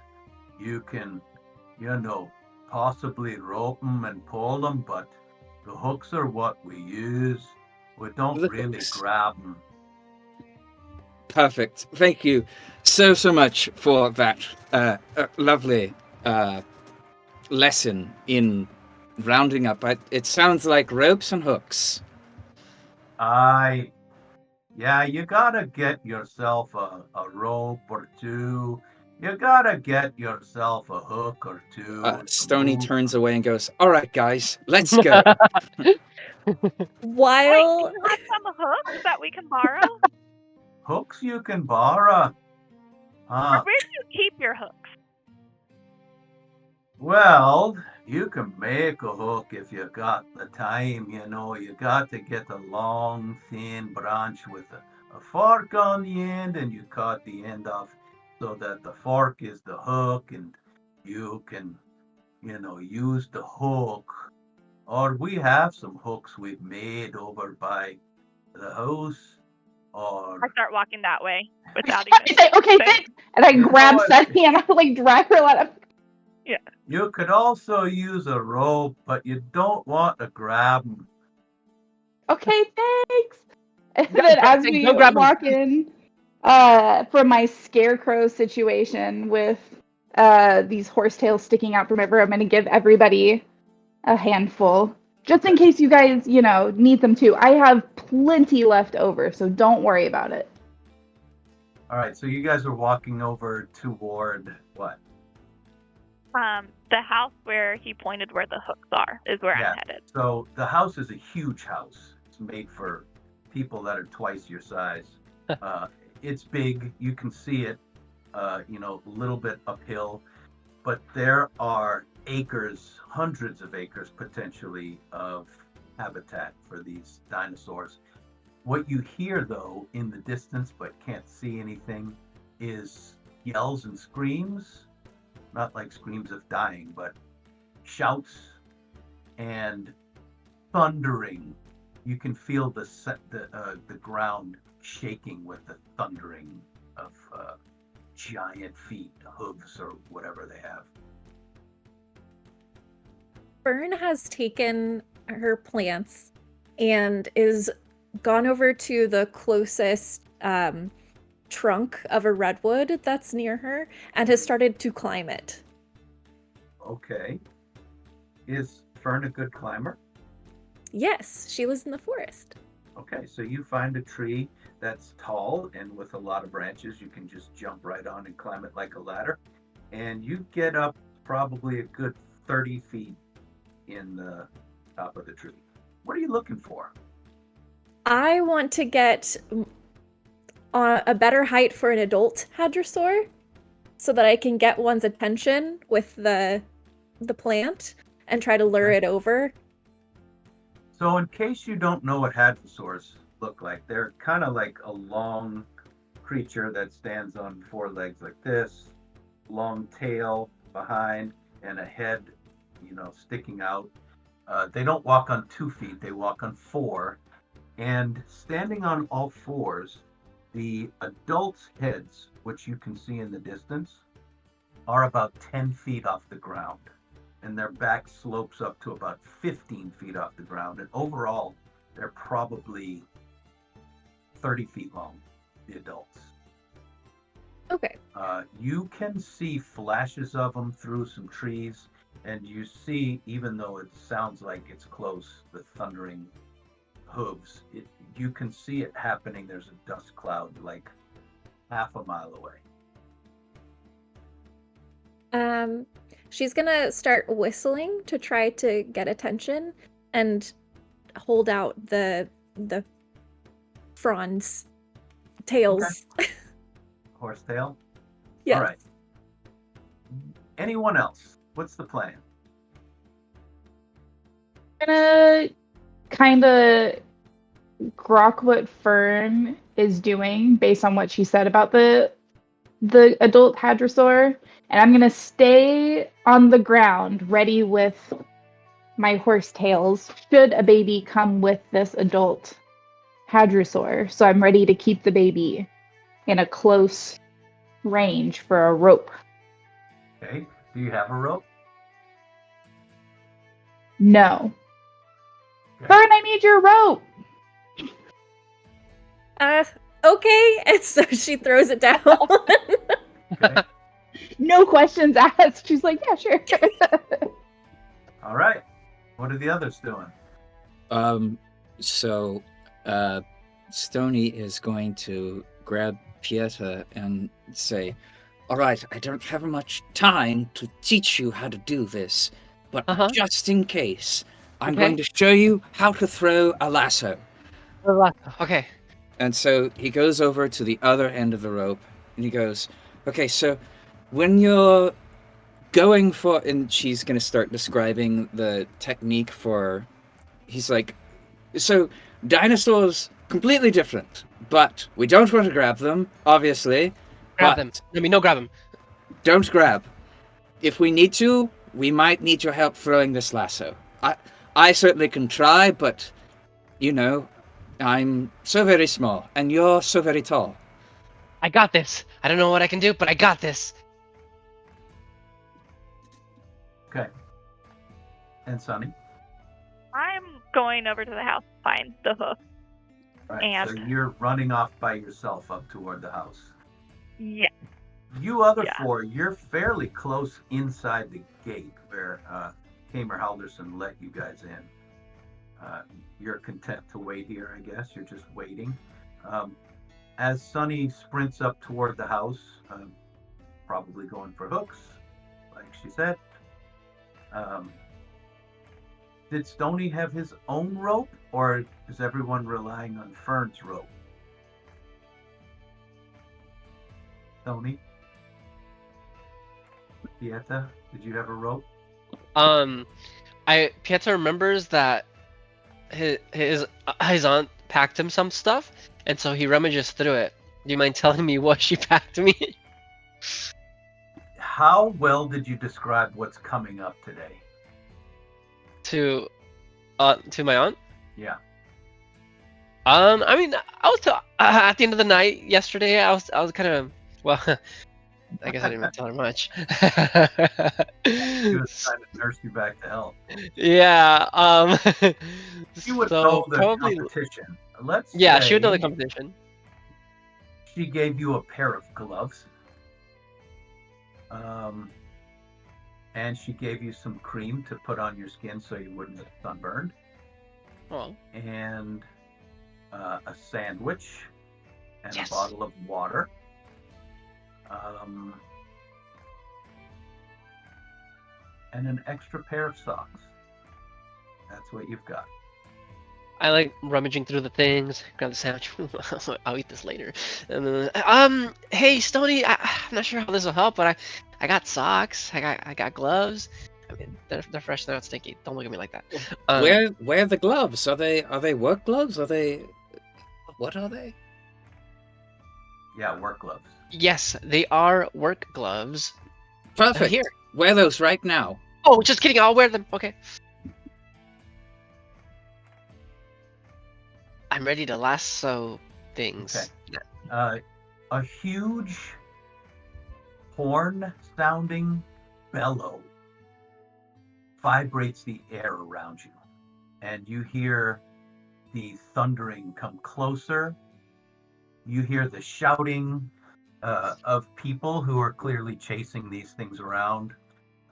You can, possibly rope them and pull them, but the hooks are what we use. We don't The really hooks. grab them. Perfect. Thank you so much for that lovely lesson in rounding up. It sounds like ropes and hooks. Yeah, you gotta get yourself a rope or two. You gotta get yourself a hook or two. to Stony move. turns away and goes, "All right, guys, let's go." While Wait, you have some hooks that we can borrow? Hooks you can borrow. Where do you keep your hooks? Well, you can make a hook if you got the time, you got to get a long, thin branch with a fork on the end, and you cut the end off so that the fork is the hook, and you can, use the hook. Or we have some hooks we've made over by the house, or I start walking that way without I even. say, okay, saying- thanks. And I You grab know what? Sunny and I drag her out of. you could also use a rope, but you don't want to grab them. Okay, thanks. And Yeah, then as don't we grab 'em. walk in, from my scarecrow situation with these horsetails sticking out from everywhere, I'm going to give everybody a handful. Just in case you guys, need them too. I have plenty left over, so don't worry about it. All right, so you guys are walking over toward what? The house where he pointed where the hooks are is where Yeah. I'm headed. So the house is a huge house. It's made for people that are twice your size. It's big. You can see it, a little bit uphill, but there are acres, hundreds of acres potentially of habitat for these dinosaurs. What you hear though in the distance but can't see anything is yells and screams, not like screams of dying, but shouts and thundering. You can feel the ground shaking with the thundering of giant feet, hooves, or whatever they have. Fern has taken her plants and is gone over to the closest trunk of a redwood that's near her and has started to climb it. Okay. Is Fern a good climber? Yes, she lives in the forest. Okay, so you find a tree that's tall and with a lot of branches. You can just jump right on and climb it like a ladder. And you get up probably a good 30 feet in the top of the tree. What are you looking for? I want to get a better height for an adult hadrosaur so that I can get one's attention with the plant and try to lure Okay. it over. So, in case you don't know what hadrosaurs look like, they're kind of like a long creature that stands on four legs like this, long tail behind, and a head, sticking out. They don't walk on 2 feet, they walk on four. And standing on all fours, the adults' heads, which you can see in the distance, are about 10 feet off the ground. And their back slopes up to about 15 feet off the ground. And overall, they're probably 30 feet long, the adults. Okay. You can see flashes of them through some trees, and you see, even though it sounds like it's close, the thundering hooves, you can see it happening. There's a dust cloud like half a mile away. She's gonna start whistling to try to get attention and hold out the fronds tails. Horsetail? Yes. All right. Anyone else? What's the plan? I'm gonna kind of grok what Fern is doing based on what she said about the adult hadrosaur, and I'm gonna stay on the ground, ready with my horse tails should a baby come with this adult hadrosaur. So I'm ready to keep the baby in a close range for a rope. Okay. Do you have a rope? No. Okay. Fern, I need your rope. Okay. And so she throws it down. Okay. No questions asked. She's like, yeah, sure. All right. What are the others doing? So, Stony is going to grab Pieter and say, "All right, I don't have much time to teach you how to do this, but just in case, I'm Okay. going to show you how to throw a lasso." Okay. And so he goes over to the other end of the rope, and he goes, "Okay, so when you're going for," and she's going to start describing the technique for, he's like, "So dinosaurs, completely different, but we don't want to grab them, obviously. Grab but them. I mean, no, grab them. Don't grab. If we need to, we might need your help throwing this lasso. I certainly can try, but, I'm so very small, and you're so very tall." I got this. I don't know what I can do, but I got this. Okay. And Sonny? I'm going over to the house to find the hoof. Right. And so you're running off by yourself up toward the house. yeah. You other Yeah. four, you're fairly close inside the gate where Kamer Halderson let you guys in. You're content to wait here, I guess. You're just waiting. As Sonny sprints up toward the house, probably going for hooks, like she said. Did Stony have his own rope, or is everyone relying on Fern's rope? Stony? Pieta, did you have a rope? Pieter remembers that his aunt packed him some stuff, and so he rummages through it. Do you mind telling me what she packed me? How well did you describe what's coming up today? To my aunt? Yeah. I mean, I was at the end of the night yesterday. I was kind of, well, I guess I didn't even tell her much. She was trying to nurse you back to health. Yeah. She would So know the probably, competition. Let's yeah, she would know the say competition. she gave you a pair of gloves. And she gave you some cream to put on your skin so you wouldn't get sunburned. Oh, And a sandwich and yes. a bottle of water. And an extra pair of socks. That's what you've got. I like rummaging through the things, grab the sandwich. I'll eat this later. And then, hey, Stony, I'm not sure how this will help, but I got socks. I got gloves. I mean, they're fresh. They're not stinky. Don't look at me like that. Where are the gloves? Are they work gloves? What are they? Yeah, work gloves. Yes, they are work gloves. Perfect. Here. Wear those right now. Oh, just kidding. I'll wear them. Okay. I'm ready to lasso things. Okay. A huge horn-sounding bellow vibrates the air around you, and you hear the thundering come closer. You hear the shouting of people who are clearly chasing these things around.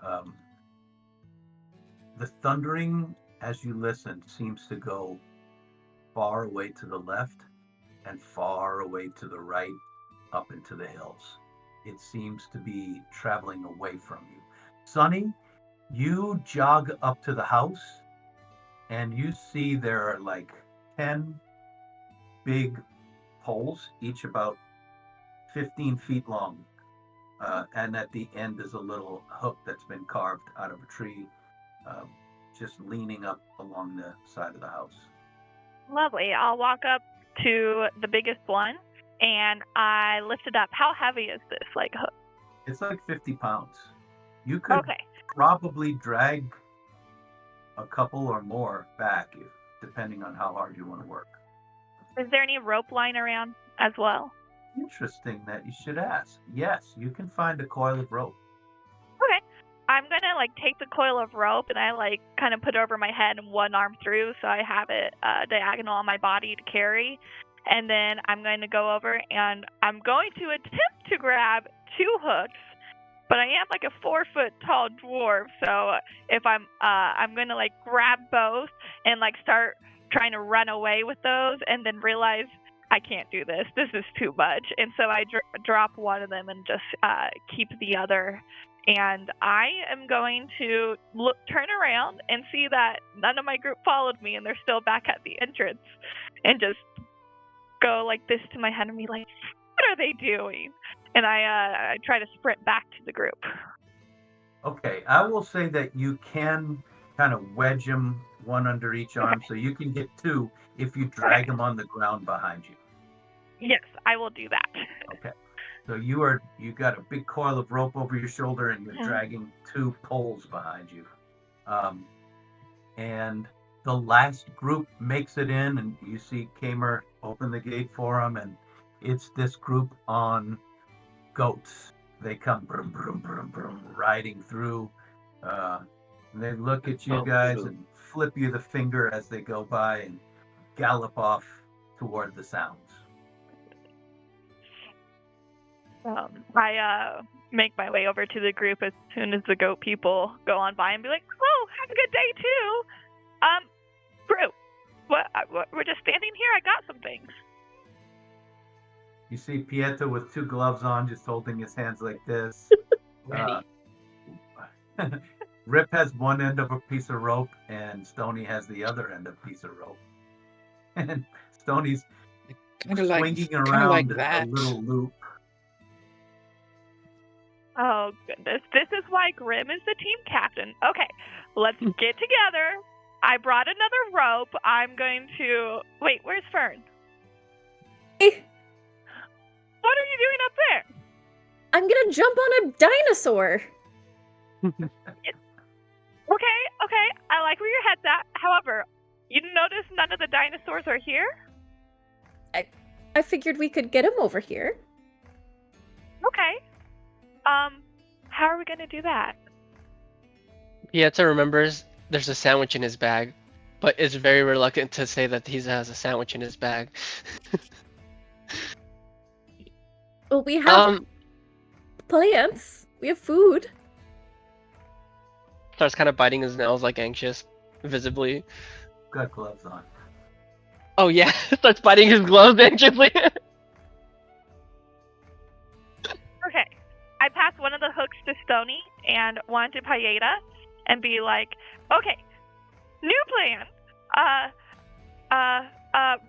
Um, the thundering, as you listen, seems to go far away to the left and far away to the right, up into the hills. It seems to be traveling away from you. Sonny, you jog up to the house and you see there are like 10 big poles, each about 15 feet long. And at the end is a little hook that's been carved out of a tree, um, just leaning up along the side of the house. Lovely. I'll walk up to the biggest one and I lift it up. How heavy is this hook? It's like 50 pounds. You could Okay. probably drag a couple or more back, depending on how hard you want to work. Is there any rope lying around as well? Interesting that you should ask. Yes, you can find a coil of rope. Okay. I'm gonna take the coil of rope and I kind of put it over my head and one arm through so I have it diagonal on my body to carry. And then I'm going to go over and I'm going to attempt to grab 2 hooks, but I am a 4-foot tall dwarf, so if I'm going to grab both and start trying to run away with those and then realize I can't do this. This is too much. And so I drop one of them and just keep the other. And I am going to turn around and see that none of my group followed me and they're still back at the entrance and just go like this to my head and be like, what are they doing? And I try to sprint back to the group. Okay, I will say that you can kind of wedge them one under each arm, so you can get 2 if you drag them on the ground behind you. Yes, I will do that. Okay, so you got a big coil of rope over your shoulder, and you're dragging 2 poles behind you. And the last group makes it in, and you see Kamer open the gate for them, and it's this group on goats. They come brum, brum, brum, brum, riding through. And they look at you guys and flip you the finger as they go by and gallop off toward the sounds. I make my way over to the group as soon as the goat people go on by and be like, oh, have a good day too. Group, we're just standing here. I got some things. You see Pietro with 2 gloves on, just holding his hands like this. Rip has one end of a piece of rope, and Stony has the other end of a piece of rope. And Stony's swinging around a little loop. Oh, goodness. This is why Grim is the team captain. Okay, let's get together. I brought another rope. I'm going to... Wait, where's Fern? Hey. What are you doing up there? I'm gonna jump on a dinosaur. Okay. I like where your head's at. However, you notice none of the dinosaurs are here? I figured we could get him over here. Okay. How are we gonna do that? Pieta remembers there's a sandwich in his bag, but is very reluctant to say that he has a sandwich in his bag. Well, we have plants. We have food. Starts kind of biting his nails, anxious, visibly. Got gloves on. Oh yeah, starts biting his gloves anxiously. Okay. I pass one of the hooks to Stony and one to Pieta and be like, okay, new plan.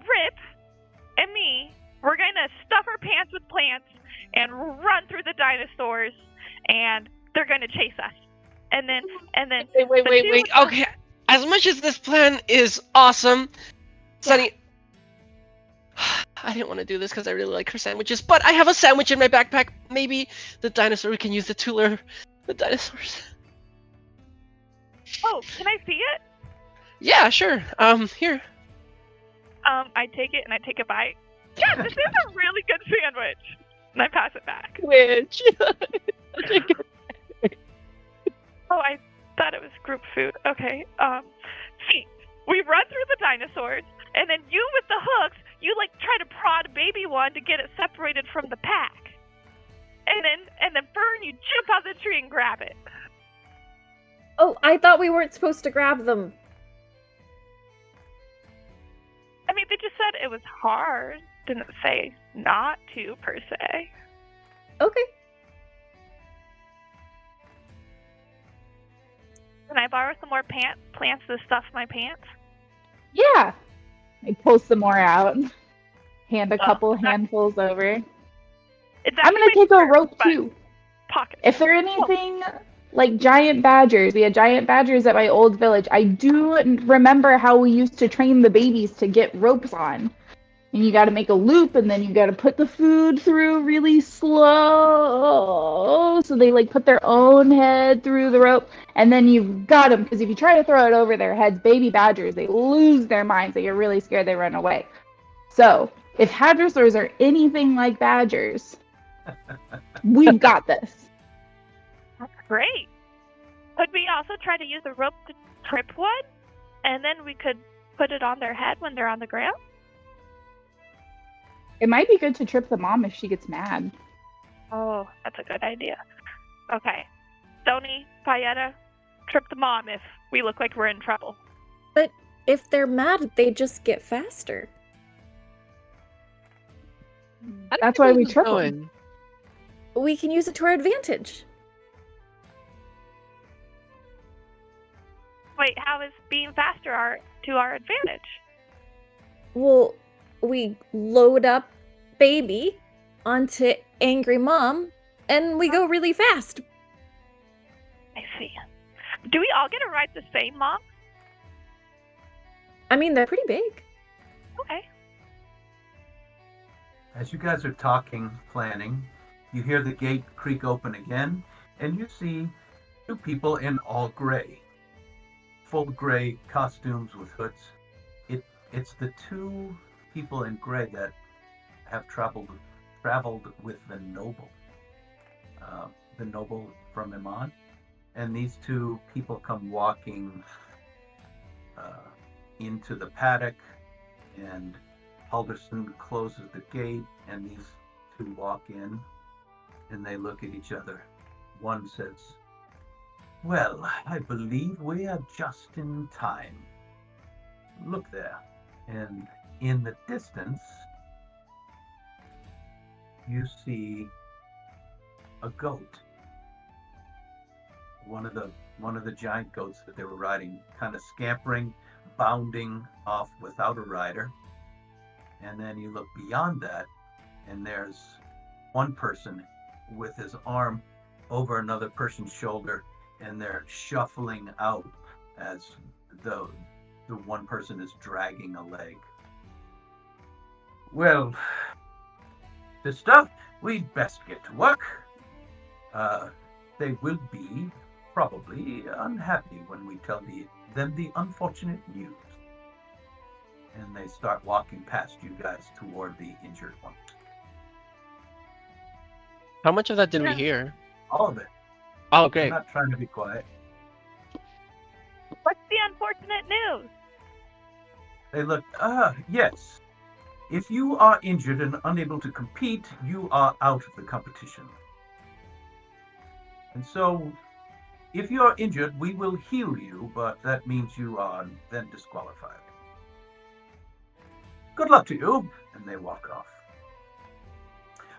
Rip and me, we're gonna stuff our pants with plants and run through the dinosaurs, and they're gonna chase us. And then Wait. Okay, as much as this plan is awesome, Sunny, I didn't want to do this because I really like her sandwiches, but I have a sandwich in my backpack. Maybe the dinosaur, we can use it to lure the dinosaurs. Oh, can I see it? Yeah, sure. Here. I take it and I take a bite. Yeah, this is a really good sandwich. And I pass it back. Which? Oh, I thought it was group food. Okay. See, we run through the dinosaurs, and then you with the hooks, you like try to prod baby one to get it separated from the pack. And then Fern, you jump out the tree and grab it. Oh, I thought we weren't supposed to grab them. I mean, they just said it was hard. Didn't say not to, per se. Okay. Can I borrow some more plants to stuff my pants? Yeah. I pull some more out. Hand a couple handfuls over. I'm going to take a rope too. Pocket. If there anything like giant badgers, we had giant badgers at my old village. I do remember how we used to train the babies to get ropes on. And you got to make a loop, and then you got to put the food through really slow. So they like put their own head through the rope, and then you've got them. Because if you try to throw it over their heads, baby badgers, they lose their minds. They get really scared. They run away. So if hadrosaurs are anything like badgers, we've got this. That's great. Could we also try to use a rope to trip one? And then we could put it on their head when they're on the ground? It might be good to trip the mom if she gets mad. Oh, that's a good idea. Okay. Stony, Payetta, trip the mom if we look like we're in trouble. But if they're mad, they just get faster. That's why we trip them. We can use it to our advantage. Wait, how is being faster to our advantage? Well, we load up baby onto angry mom, and we go really fast. I see. Do we all get to ride the same mom? I mean, they're pretty big. Okay. As you guys are talking, planning, you hear the gate creak open again, and you see two people in all gray. Full gray costumes with hoods. It's the two people in gray that have traveled with the noble from Iman, and these two people come walking into the paddock, and Halderson closes the gate, and these two walk in, and they look at each other. One says, "Well, I believe we are just in time. Look there." And in the distance, you see a goat. One of the giant goats that they were riding, kind of scampering, bounding off without a rider. And then you look beyond that, and there's one person with his arm over another person's shoulder, and they're shuffling out as though the one person is dragging a leg. "Well, sister, we'd best get to work. They will be probably unhappy when we tell them the unfortunate news." And they start walking past you guys toward the injured one. How much of that did we hear? All of it. Oh, great. I'm not trying to be quiet. What's the unfortunate news? They look, yes. If you are injured and unable to compete, you are out of the competition. And so, if you are injured, we will heal you, but that means you are then disqualified. Good luck to you. And they walk off.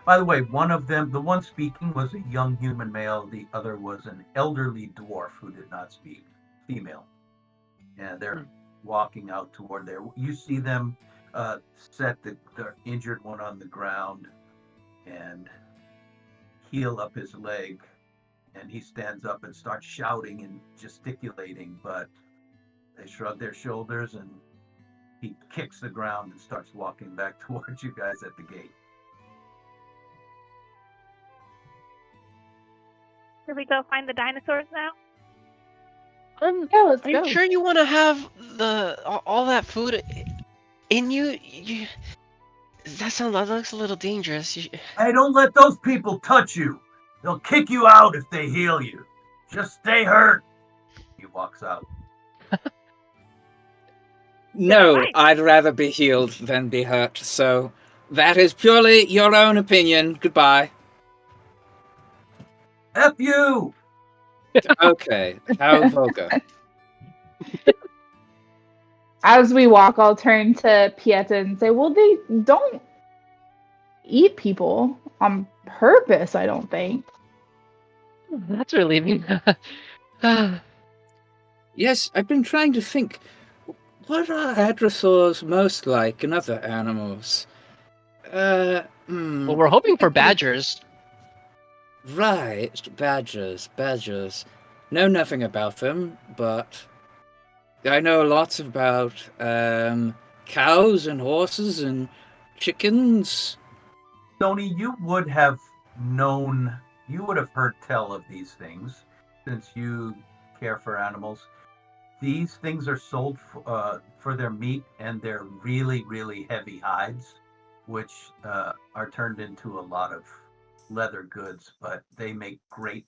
By the way, one of them, the one speaking, was a young human male. The other was an elderly dwarf who did not speak female. And they're walking out toward there. You see them set the injured one on the ground and heal up his leg, and he stands up and starts shouting and gesticulating, but they shrug their shoulders, and he kicks the ground and starts walking back towards you guys at the gate. Should we go find the dinosaurs now? Yeah, let's Are go. you sure you want to have all that food in you? That looks a little dangerous. Hey, don't let those people touch you. They'll kick you out if they heal you. Just stay hurt. He walks out. No, Right. I'd rather be healed than be hurt, so that is purely your own opinion. Goodbye. F you! Okay, how vulgar. As we walk, I'll turn to Pieta and say, well, they don't eat people on purpose, I don't think. That's relieving. Yes, I've been trying to think. What are hadrosaurs most like in other animals? Well, we're hoping for badgers. Right, badgers. Know nothing about them, but I know lots about cows and horses and chickens. Tony, you would have known, you would have heard tell of these things since you care for animals. These things are sold for their meat and their really, really heavy hides, which are turned into a lot of leather goods, but they make great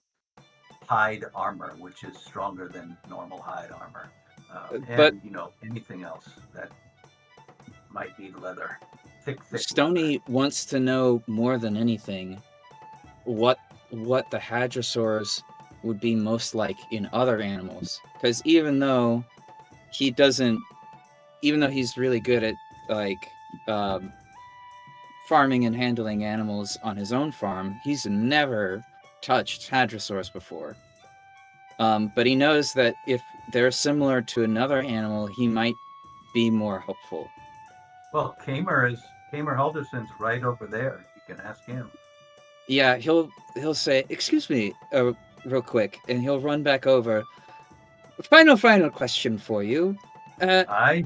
hide armor, which is stronger than normal hide armor. But- and, anything else that might need leather. Thick Stony wants to know more than anything what the hadrosaurs would be most like in other animals. Because even though he's really good at farming and handling animals on his own farm, he's never touched hadrosaurs before. But he knows that if they're similar to another animal, he might be more helpful. Well, Kamer Halderson's right over there. You can ask him. Yeah, he'll say, "Excuse me, real quick," and he'll run back over. Final question for you. Aye.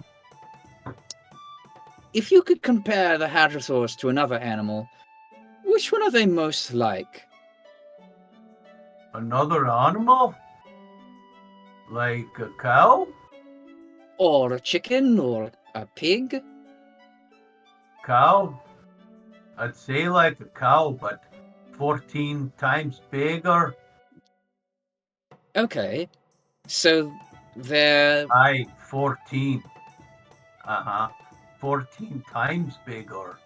If you could compare the hadrosaurs to another animal, which one are they most like? Another animal? Like a cow? Or a chicken, or a pig? Cow? I'd say like a cow, but 14 times bigger. Okay, so they're... Aye, 14. 14 times bigger.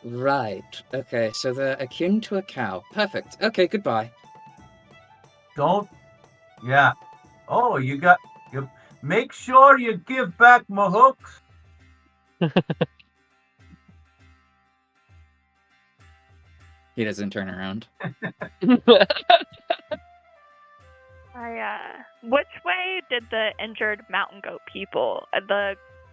Right, okay, so they're akin to a cow. Perfect, okay, goodbye. Yeah. Oh, you make sure you give back my hooks. He doesn't turn around. Which way did the injured mountain goat people?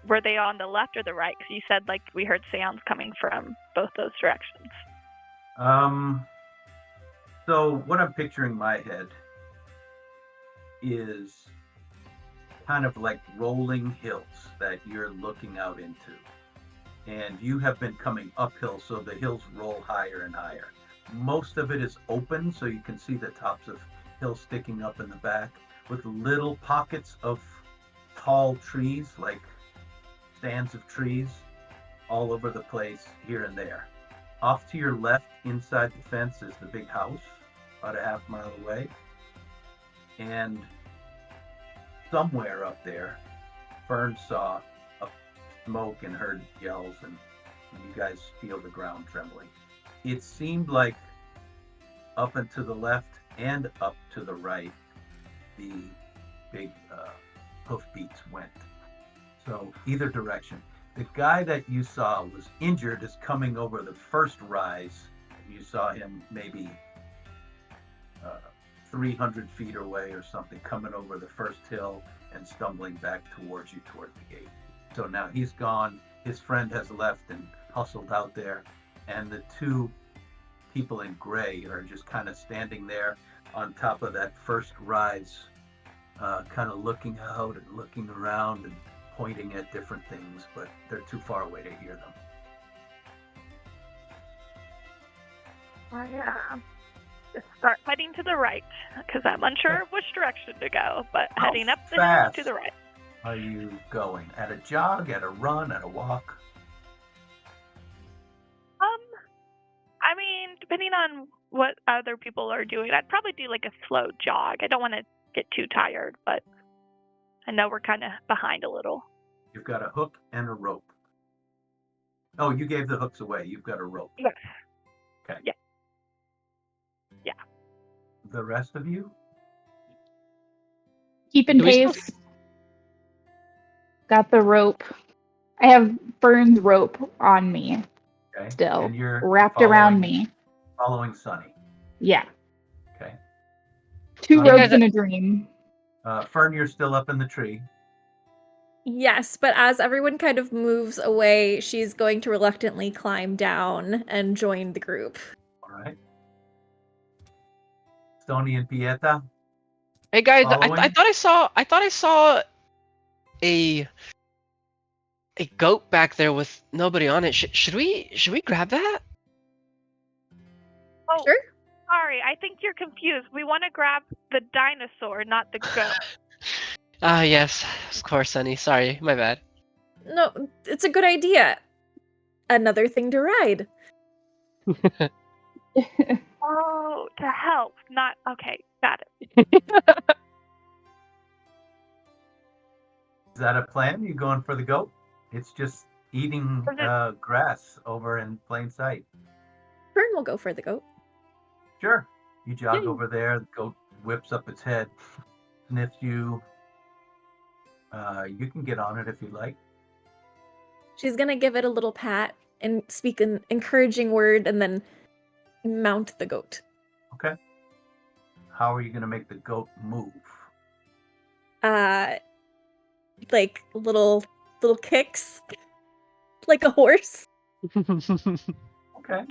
Were they on the left or the right? Because you said we heard sounds coming from both those directions. So what I'm picturing in my head is kind of like rolling hills that you're looking out into. And you have been coming uphill, so the hills roll higher and higher. Most of it is open, so you can see the tops of hills sticking up in the back with little pockets of tall trees, like stands of trees all over the place here and there. Off to your left, inside the fence, is the big house, about a half mile away. And somewhere up there, Fern saw a smoke and heard yells, and you guys feel the ground trembling. It seemed like up and to the left and up to the right, the big hoofbeats went. So either direction. The guy that you saw was injured is coming over the first rise. You saw him maybe 300 feet away or something, coming over the first hill and stumbling back towards you toward the gate. So now he's gone. His friend has left and hustled out there, and the two people in gray are just kind of standing there on top of that first rise, kind of looking out and looking around and pointing at different things, but they're too far away to hear them. Just start heading to the right, because I'm unsure of which direction to go, but How heading up the hill fast to the right. are you going? At a jog, at a run, at a walk? I mean, depending on what other people are doing, I'd probably do like a slow jog. I don't want to get too tired, but I know we're kind of behind a little. You've got a hook and a rope. Oh, you gave the hooks away. You've got a rope. Yes. Okay. Yeah. The rest of you? Keeping Do we still- pace. Got the rope. I have Fern's rope on me Okay. still, And you're wrapped around following- me. Following Sunny. Yeah. Okay. 2 You ropes guys- in a dream. Fern, you're still up in the tree. Yes, but as everyone kind of moves away, she's going to reluctantly climb down and join the group. All right. Stony and Pieta. Hey guys, Following? I thought I saw a goat back there with nobody on it. Should we grab that? Oh, Sure. sorry. I think you're confused. We want to grab the dinosaur, not the goat. Ah, yes, of course, Sunny. Sorry, my bad. No, it's a good idea. Another thing to ride. Oh, to help, not okay. Got it. Is that a plan? You going for the goat? It's just eating grass over in plain sight. Fern will go for the goat. Sure. You jog Yay. over there. The goat whips up its head, sniffs you. You can get on it if you like. She's gonna give it a little pat and speak an encouraging word and then mount the goat. Okay. How are you going to make the goat move? Like little kicks. Like a horse. Okay.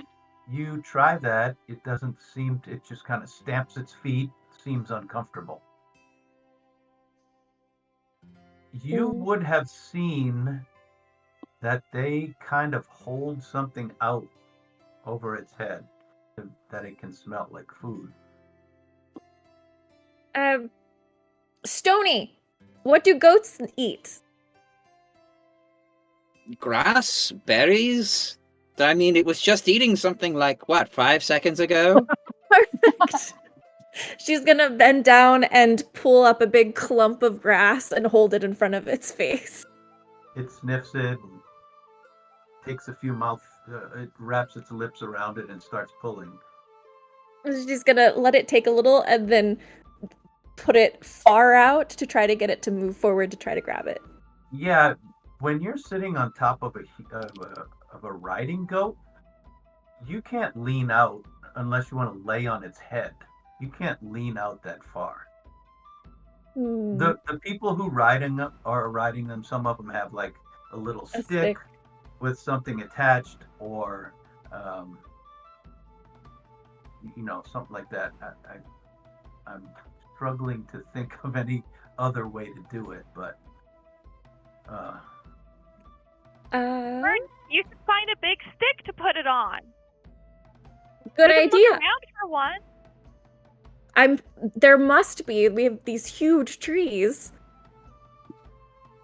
You try that. It doesn't seem to, it just kind of stamps its feet, seems uncomfortable. You would have seen that they kind of hold something out over its head that it can smell like food. Stony, what do goats eat? Grass, berries. I mean, it was just eating something like, what, 5 seconds ago? Perfect. She's gonna bend down and pull up a big clump of grass and hold it in front of its face. It sniffs it and takes a few it wraps its lips around it and starts pulling. She's gonna let it take a little and then put it far out to try to get it to move forward to try to grab it. Yeah, when you're sitting on top of a riding goat, you can't lean out unless you want to lay on its head. You can't lean out that far. The people who are riding them, some of them have like a little stick with something attached, or something like that. I'm struggling to think of any other way to do it, but You should find a big stick to put it on. Good We can look idea. around for one. There must be. We have these huge trees.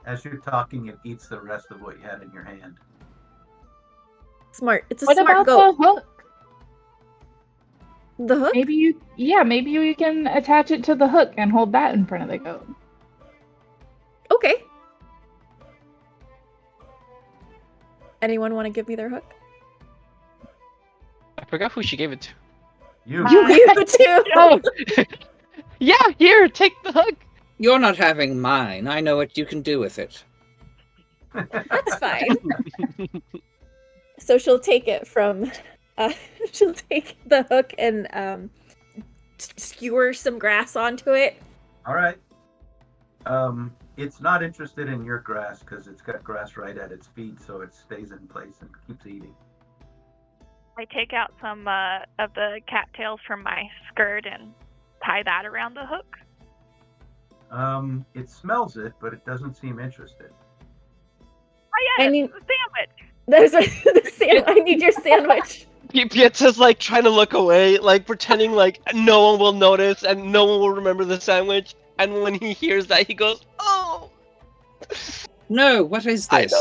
as you're talking, it eats the rest of what you had in your hand. Smart. It's a What smart about goat. the hook? The hook? Maybe you can attach it to the hook and hold that in front of the goat. Okay. Anyone want to give me their hook? I forgot who she gave it to. You. You too. Oh, yeah. Here, take the hook. You're not having mine. I know what you can do with it. That's fine. So she'll take it from. She'll take the hook and skewer some grass onto it. All right. It's not interested in your grass because it's got grass right at its feet, so it stays in place and keeps eating. I take out some of the cattails from my skirt and tie that around the hook. It smells it, but it doesn't seem interested. Oh yeah, I need- sandwich. There's I need your sandwich. Pietz's like trying to look away, like pretending like no one will notice and no one will remember the sandwich. And when he hears that, he goes, "Oh, No, what is this?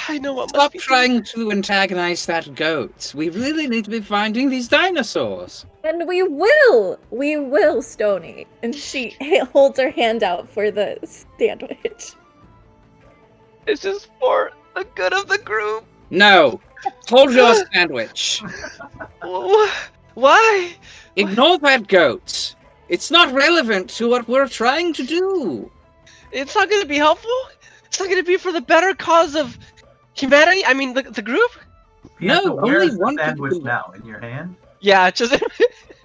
I know what Stop must be." trying to antagonize that goat. We really need to be finding these dinosaurs. And we will, Stony. And she holds her hand out for the sandwich. This is for the good of the group. No, hold your sandwich. Why? Ignore that goat. It's not relevant to what we're trying to do. It's not going to be helpful. It's not going to be for the better cause of humanity. I mean, the group. No, Pietro, where's only the one sandwich people- now? In your hand? Yeah, it's just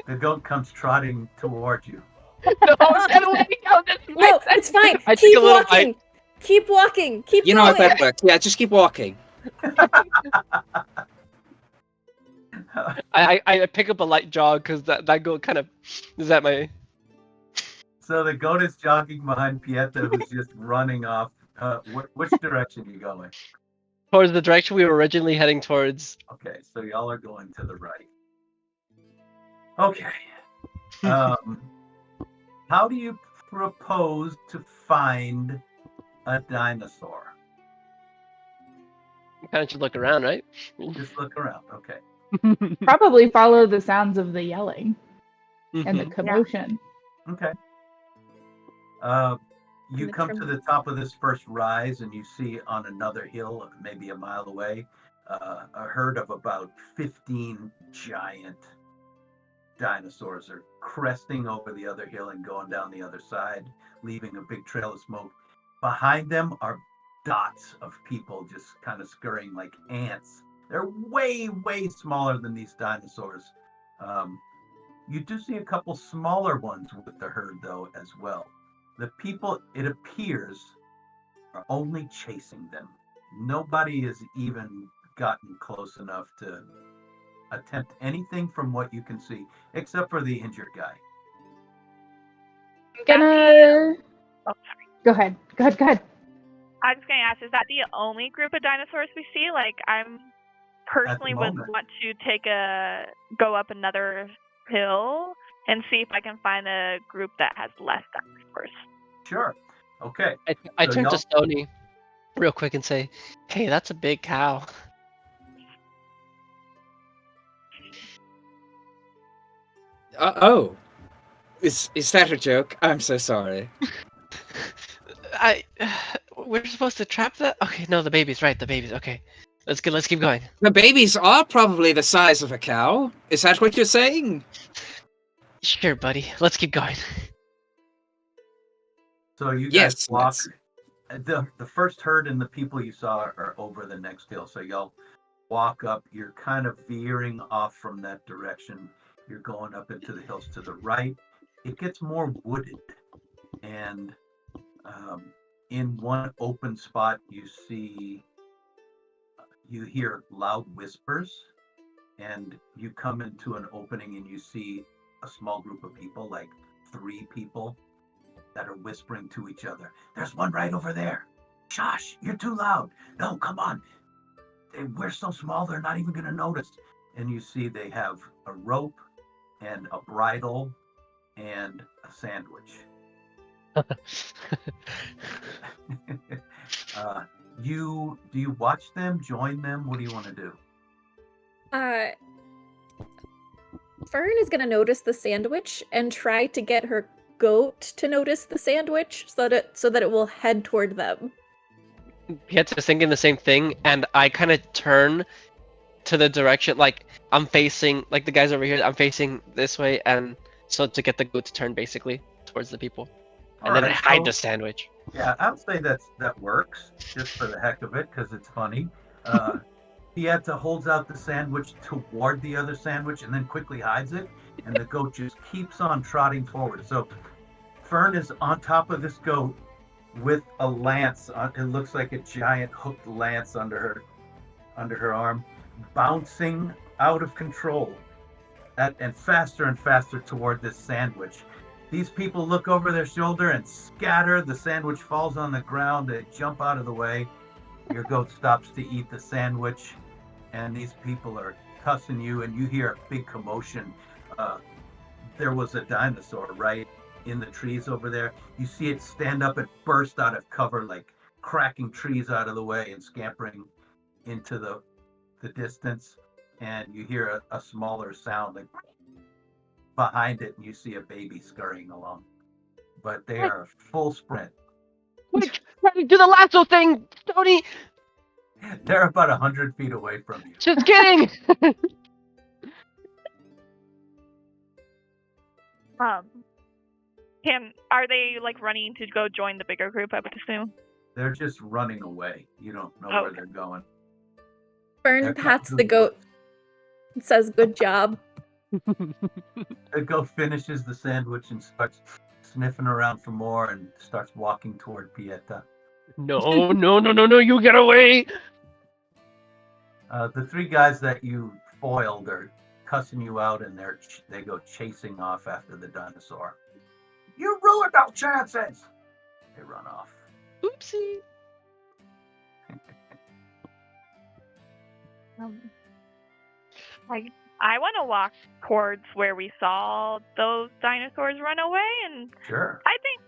The goat comes trotting towards you. No, get away! No, this is my No, it's fine. I take Keep a little walking. Keep walking. Keep You know going. how that works. Yeah, just keep walking. I pick up a light jog because that goat kind of is at my. So the goat is jogging behind Pietro, who's just running off. Which direction are you going? Towards the direction we were originally heading towards. Okay, so y'all are going to the right. Okay. How do you propose to find a dinosaur? You kind of should look around, right? Just look around. Okay. Probably follow the sounds of the yelling and the Mhm. commotion. Okay. You the come to tremor. the top of this first rise, and you see on another hill, maybe a mile away, a herd of about 15 giant dinosaurs are cresting over the other hill and going down the other side, leaving a big trail of smoke. Behind them are dots of people just kind of scurrying like ants. They're way, way smaller than these dinosaurs. You do see a couple smaller ones with the herd, though, as well. The people, it appears, are only chasing them. Nobody has even gotten close enough to attempt anything from what you can see, except for the injured guy. Gonna Oh, go ahead. Go ahead. I was going to ask, is that the only group of dinosaurs we see? Like, I'm personally would moment. want to go up another hill and see if I can find a group that has less dinosaurs. Sure. Okay. I So turn to y'all- Stony real quick and say, "Hey, that's a big cow." Oh. Is that a joke? I'm so sorry. We're supposed to trap that? Okay, no, the babies, right? The babies. Okay, let's keep going. The babies are probably the size of a cow. Is that what you're saying? Sure, buddy. Let's keep going. So you guys Yes, walk. let's- The first herd and the people you saw are over the next hill. So y'all walk up. You're kind of veering off from that direction. You're going up into the hills to the right. It gets more wooded, and in one open spot, you hear loud whispers, and you come into an opening and you see a small group of people, like 3 people, that are whispering to each other. There's one right over there. Josh, you're too loud. No, come on. We're so small, they're not even going to notice. And you see they have a rope and a bridle and a sandwich. Do you watch them, join them? What do you want to do? Fern is gonna notice the sandwich and try to get her goat to notice the sandwich so that it will head toward them. Pietz is thinking the same thing, and I kind of turn to the direction, like I'm facing, like the guys over here. I'm facing this way, and so to get the goat to turn basically towards the people, and then I Alright, hide so- the sandwich. Yeah, I would say that works just for the heck of it because it's funny. Pieta holds out the sandwich toward the other sandwich and then quickly hides it, and the goat just keeps on trotting forward. So Fern is on top of this goat with a lance. It looks like a giant hooked lance under her arm, bouncing out of control and faster toward this sandwich. These people look over their shoulder and scatter. The sandwich falls on the ground. They jump out of the way. Your goat stops to eat the sandwich, and these people are cussing you, and you hear a big commotion. There was a dinosaur right in the trees over there. You see it stand up and burst out of cover, like cracking trees out of the way and scampering into the distance. And you hear a smaller sound like behind it, and you see a baby scurrying along. But they are full sprint. Quick, try to do the lasso thing, Tony. They're about 100 feet away from you. Just kidding. Are they like running to go join the bigger group? I would assume. They're just running away. You don't know where they're going. Fern They're pats coming the to goat and says, "Good job." The goat finishes the sandwich and starts sniffing around for more and starts walking toward Pieta. No, you get away. The three guys that you foiled are cussing you out, and they go chasing off after the dinosaur. You ruined our chances! They run off. Oopsie. I want to walk towards where we saw those dinosaurs run away, and Sure. I think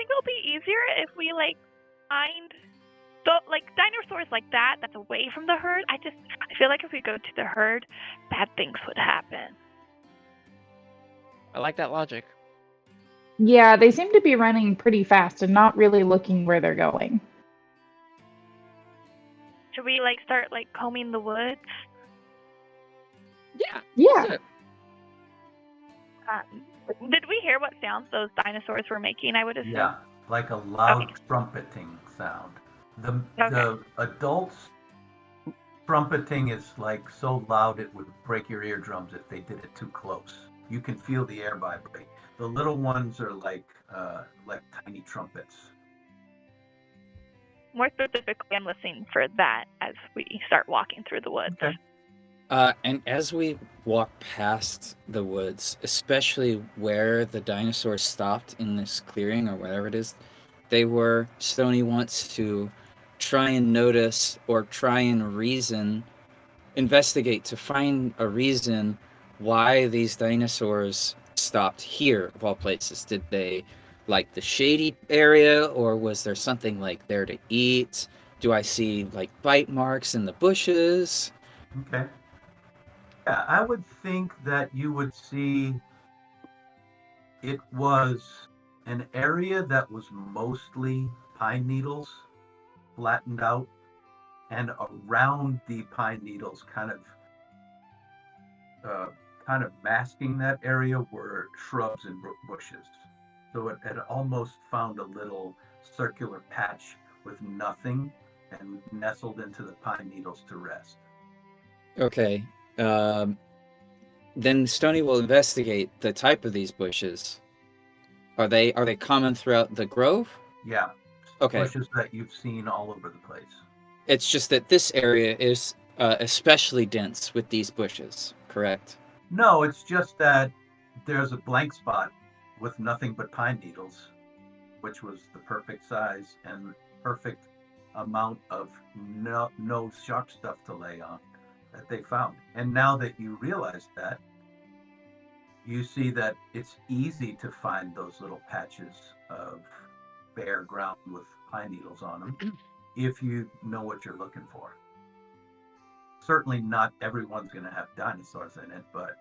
it'll be easier if we find dinosaurs like that that's away from the herd. I feel like if we go to the herd, bad things would happen. I like that logic. Yeah, they seem to be running pretty fast and not really looking where they're going. Should we start combing the woods? Yeah. Yeah. Did we hear what sounds those dinosaurs were making? I would assume. Yeah, like a loud trumpeting sound. The adults trumpeting is so loud it would break your eardrums if they did it too close. You can feel the air vibrate. The little ones are like tiny trumpets. More specifically, I'm listening for that as we start walking through the woods. Okay. And as we walk past the woods, especially where the dinosaurs stopped in this clearing or whatever it is they were, Stony wants to try and notice or try and investigate to find a reason why these dinosaurs stopped here of all places. Did they like the shady area, or was there something there to eat? Do I see bite marks in the bushes? Okay. Yeah, I would think that you would see it was an area that was mostly pine needles flattened out, and around the pine needles kind of masking that area were shrubs and bushes. So it had almost found a little circular patch with nothing and nestled into the pine needles to rest. Okay. Then Stony will investigate the type of these bushes. Are they common throughout the grove? Yeah. Okay. Bushes that you've seen all over the place. It's just that this area is especially dense with these bushes, correct? No, it's just that there's a blank spot with nothing but pine needles, which was the perfect size and perfect amount of no sharp stuff to lay on that they found. And now that you realize that, you see that it's easy to find those little patches of bare ground with pine needles on them if you know what you're looking for. Certainly not everyone's going to have dinosaurs in it, but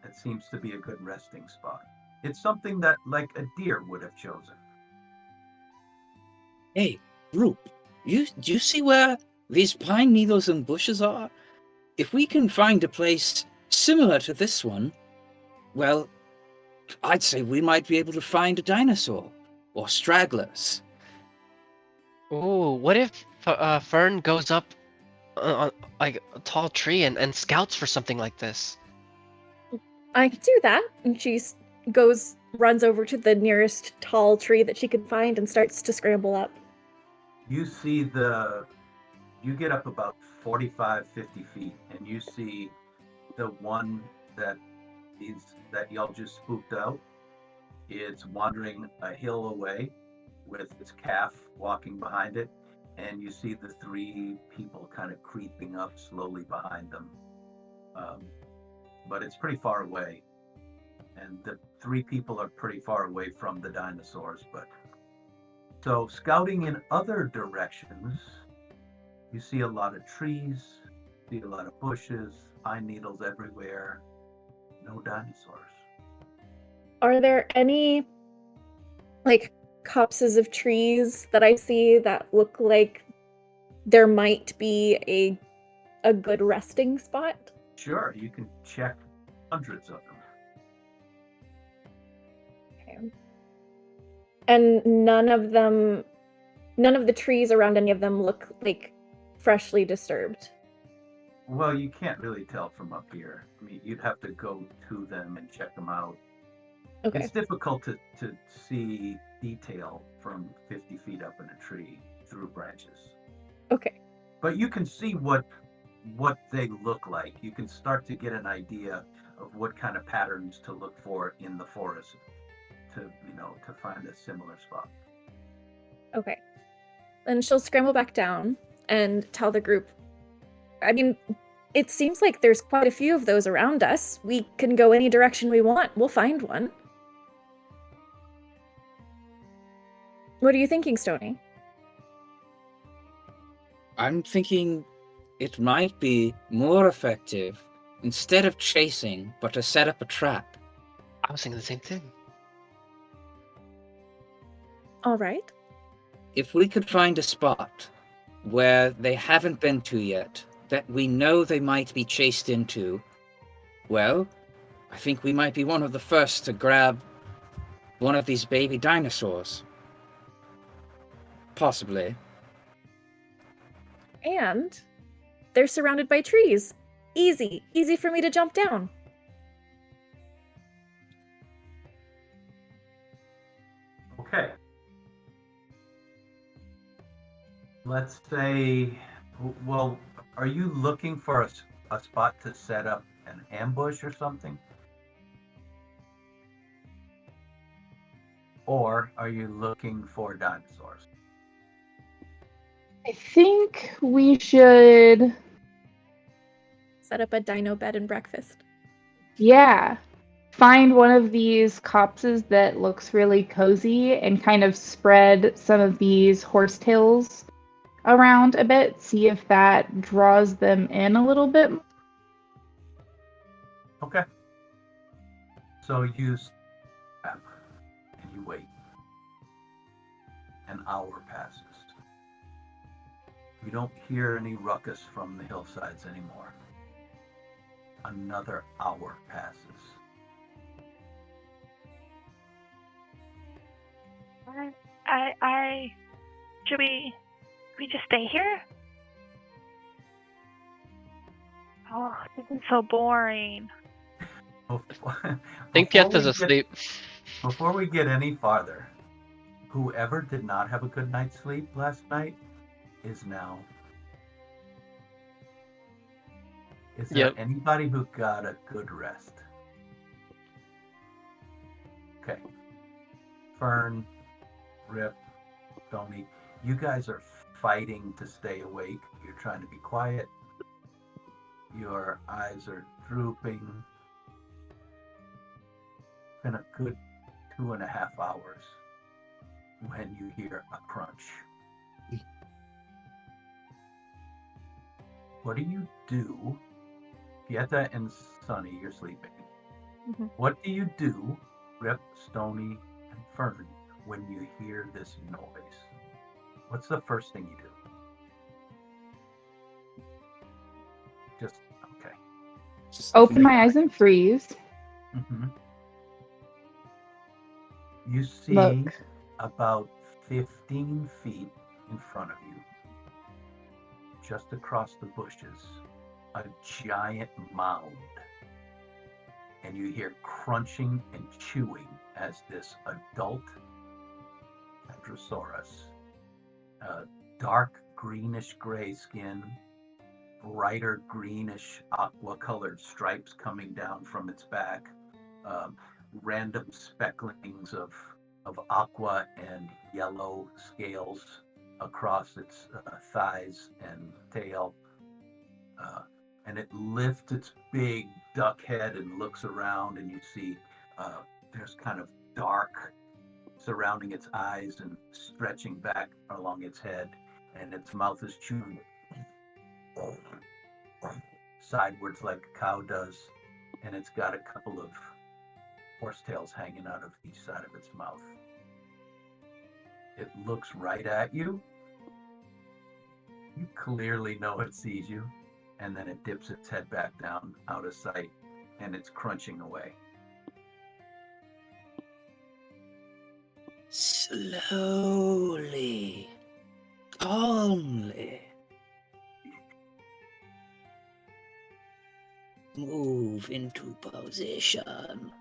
it seems to be a good resting spot. It's something that a deer would have chosen. Hey, group, do you see where these pine needles and bushes are? If we can find a place similar to this one, well, I'd say we might be able to find a dinosaur or stragglers. Oh, what if Fern goes up on like a tall tree and scouts for something like this. I could do that. And she runs over to the nearest tall tree that she could find and starts to scramble up. You get up about 45, 50 feet, and you see the one that y'all just spooked out. It's wandering a hill away with its calf walking behind it, and you see the three people kind of creeping up slowly behind them. But it's pretty far away, and the three people are pretty far away from the dinosaurs. But so scouting in other directions, you see a lot of trees, see a lot of bushes, pine needles everywhere. No dinosaurs. Are there any like copses of trees that I see that look like there might be a good resting spot? Sure, you can check hundreds of them. Okay. And none of the trees around any of them look like freshly disturbed. Well, you can't really tell from up here. I mean, you'd have to go to them and check them out. Okay. It's difficult to see detail from 50 feet up in a tree through branches. Okay. But you can see what they look like. You can start to get an idea of what kind of patterns to look for in the forest to find a similar spot. Okay. Then she'll scramble back down and tell the group, I mean, it seems like there's quite a few of those around us. We can go any direction we want. We'll find one. What are you thinking, Stony? I'm thinking it might be more effective instead of chasing, but to set up a trap. I was thinking the same thing. All right. If we could find a spot where they haven't been to yet, that we know they might be chased into, well, I think we might be one of the first to grab one of these baby dinosaurs. Possibly. And they're surrounded by trees. Easy for me to jump down. Okay. Let's say, well, are you looking for a spot to set up an ambush or something? Or are you looking for dinosaurs? I think we should, Set up a dino bed and breakfast. find one of these copses that looks really cozy and kind of spread some of these horsetails around a bit, see if that draws them in a little bit. Okay. So you step and you wait. An hour passes. You don't hear any ruckus from the hillsides anymore. Another hour passes. Should we just stay here? Oh, this is so boring. I think Pieta's Before we asleep. Before we get any farther, whoever did not have a good night's sleep last night is now. Is there Yep. anybody who got a good rest? Okay. Fern, Rip, Tony, you guys are fighting to stay awake. You're trying to be quiet. Your eyes are drooping. It's been a good 2.5 hours when you hear a crunch. What do you do? Pieta and Sunny, you're sleeping. Mm-hmm. What do you do, Rip, Stony, and Fern, when you hear this noise? What's the first thing you do? Just, okay. Just Open my eyes and freeze. Mm-hmm. You see Look. about 15 feet in front of you, just across the bushes, a giant mound. And you hear crunching and chewing as this adult Hadrosaurus, dark greenish gray skin, brighter greenish aqua colored stripes coming down from its back, random specklings of aqua and yellow scales across its thighs and tail. And it lifts its big duck head and looks around, and you see there's kind of dark surrounding its eyes and stretching back along its head, and its mouth is chewing sidewards like a cow does, and it's got a couple of horsetails hanging out of each side of its mouth. It looks right at you. You clearly know it sees you, and then it dips its head back down out of sight, and it's crunching away. Slowly, calmly, move into position.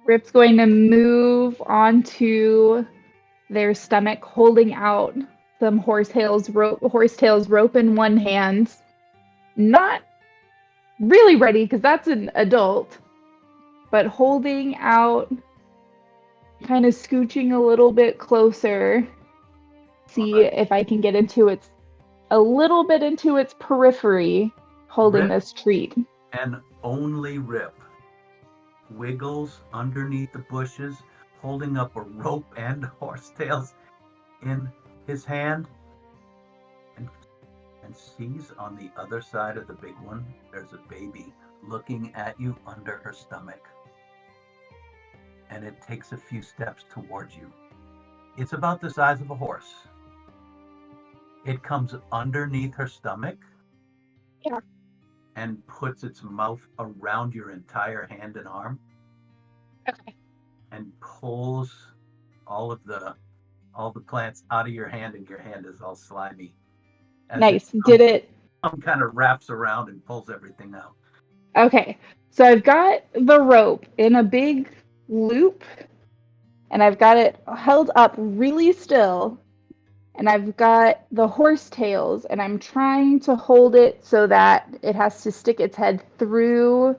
Rip's going to move onto their stomach, holding out some horsetails rope in one hand. Not really ready because that's an adult, but holding out, kind of scooching a little bit closer. See if I can get a little bit into its periphery, holding Rip. this treat. And only Rip wiggles underneath the bushes, holding up a rope and horsetails in his hand, and sees on the other side of the big one, there's a baby looking at you under her stomach. And it takes a few steps towards you. It's about the size of a horse. It comes underneath her stomach. Yeah. And puts its mouth around your entire hand and arm. Okay. And pulls all the plants out of your hand, and your hand is all slimy. Nice. Did it? Kind of wraps around and pulls everything out. Okay. So I've got the rope in a big loop, and I've got it held up really still, and I've got the horsetails, and I'm trying to hold it so that it has to stick its head through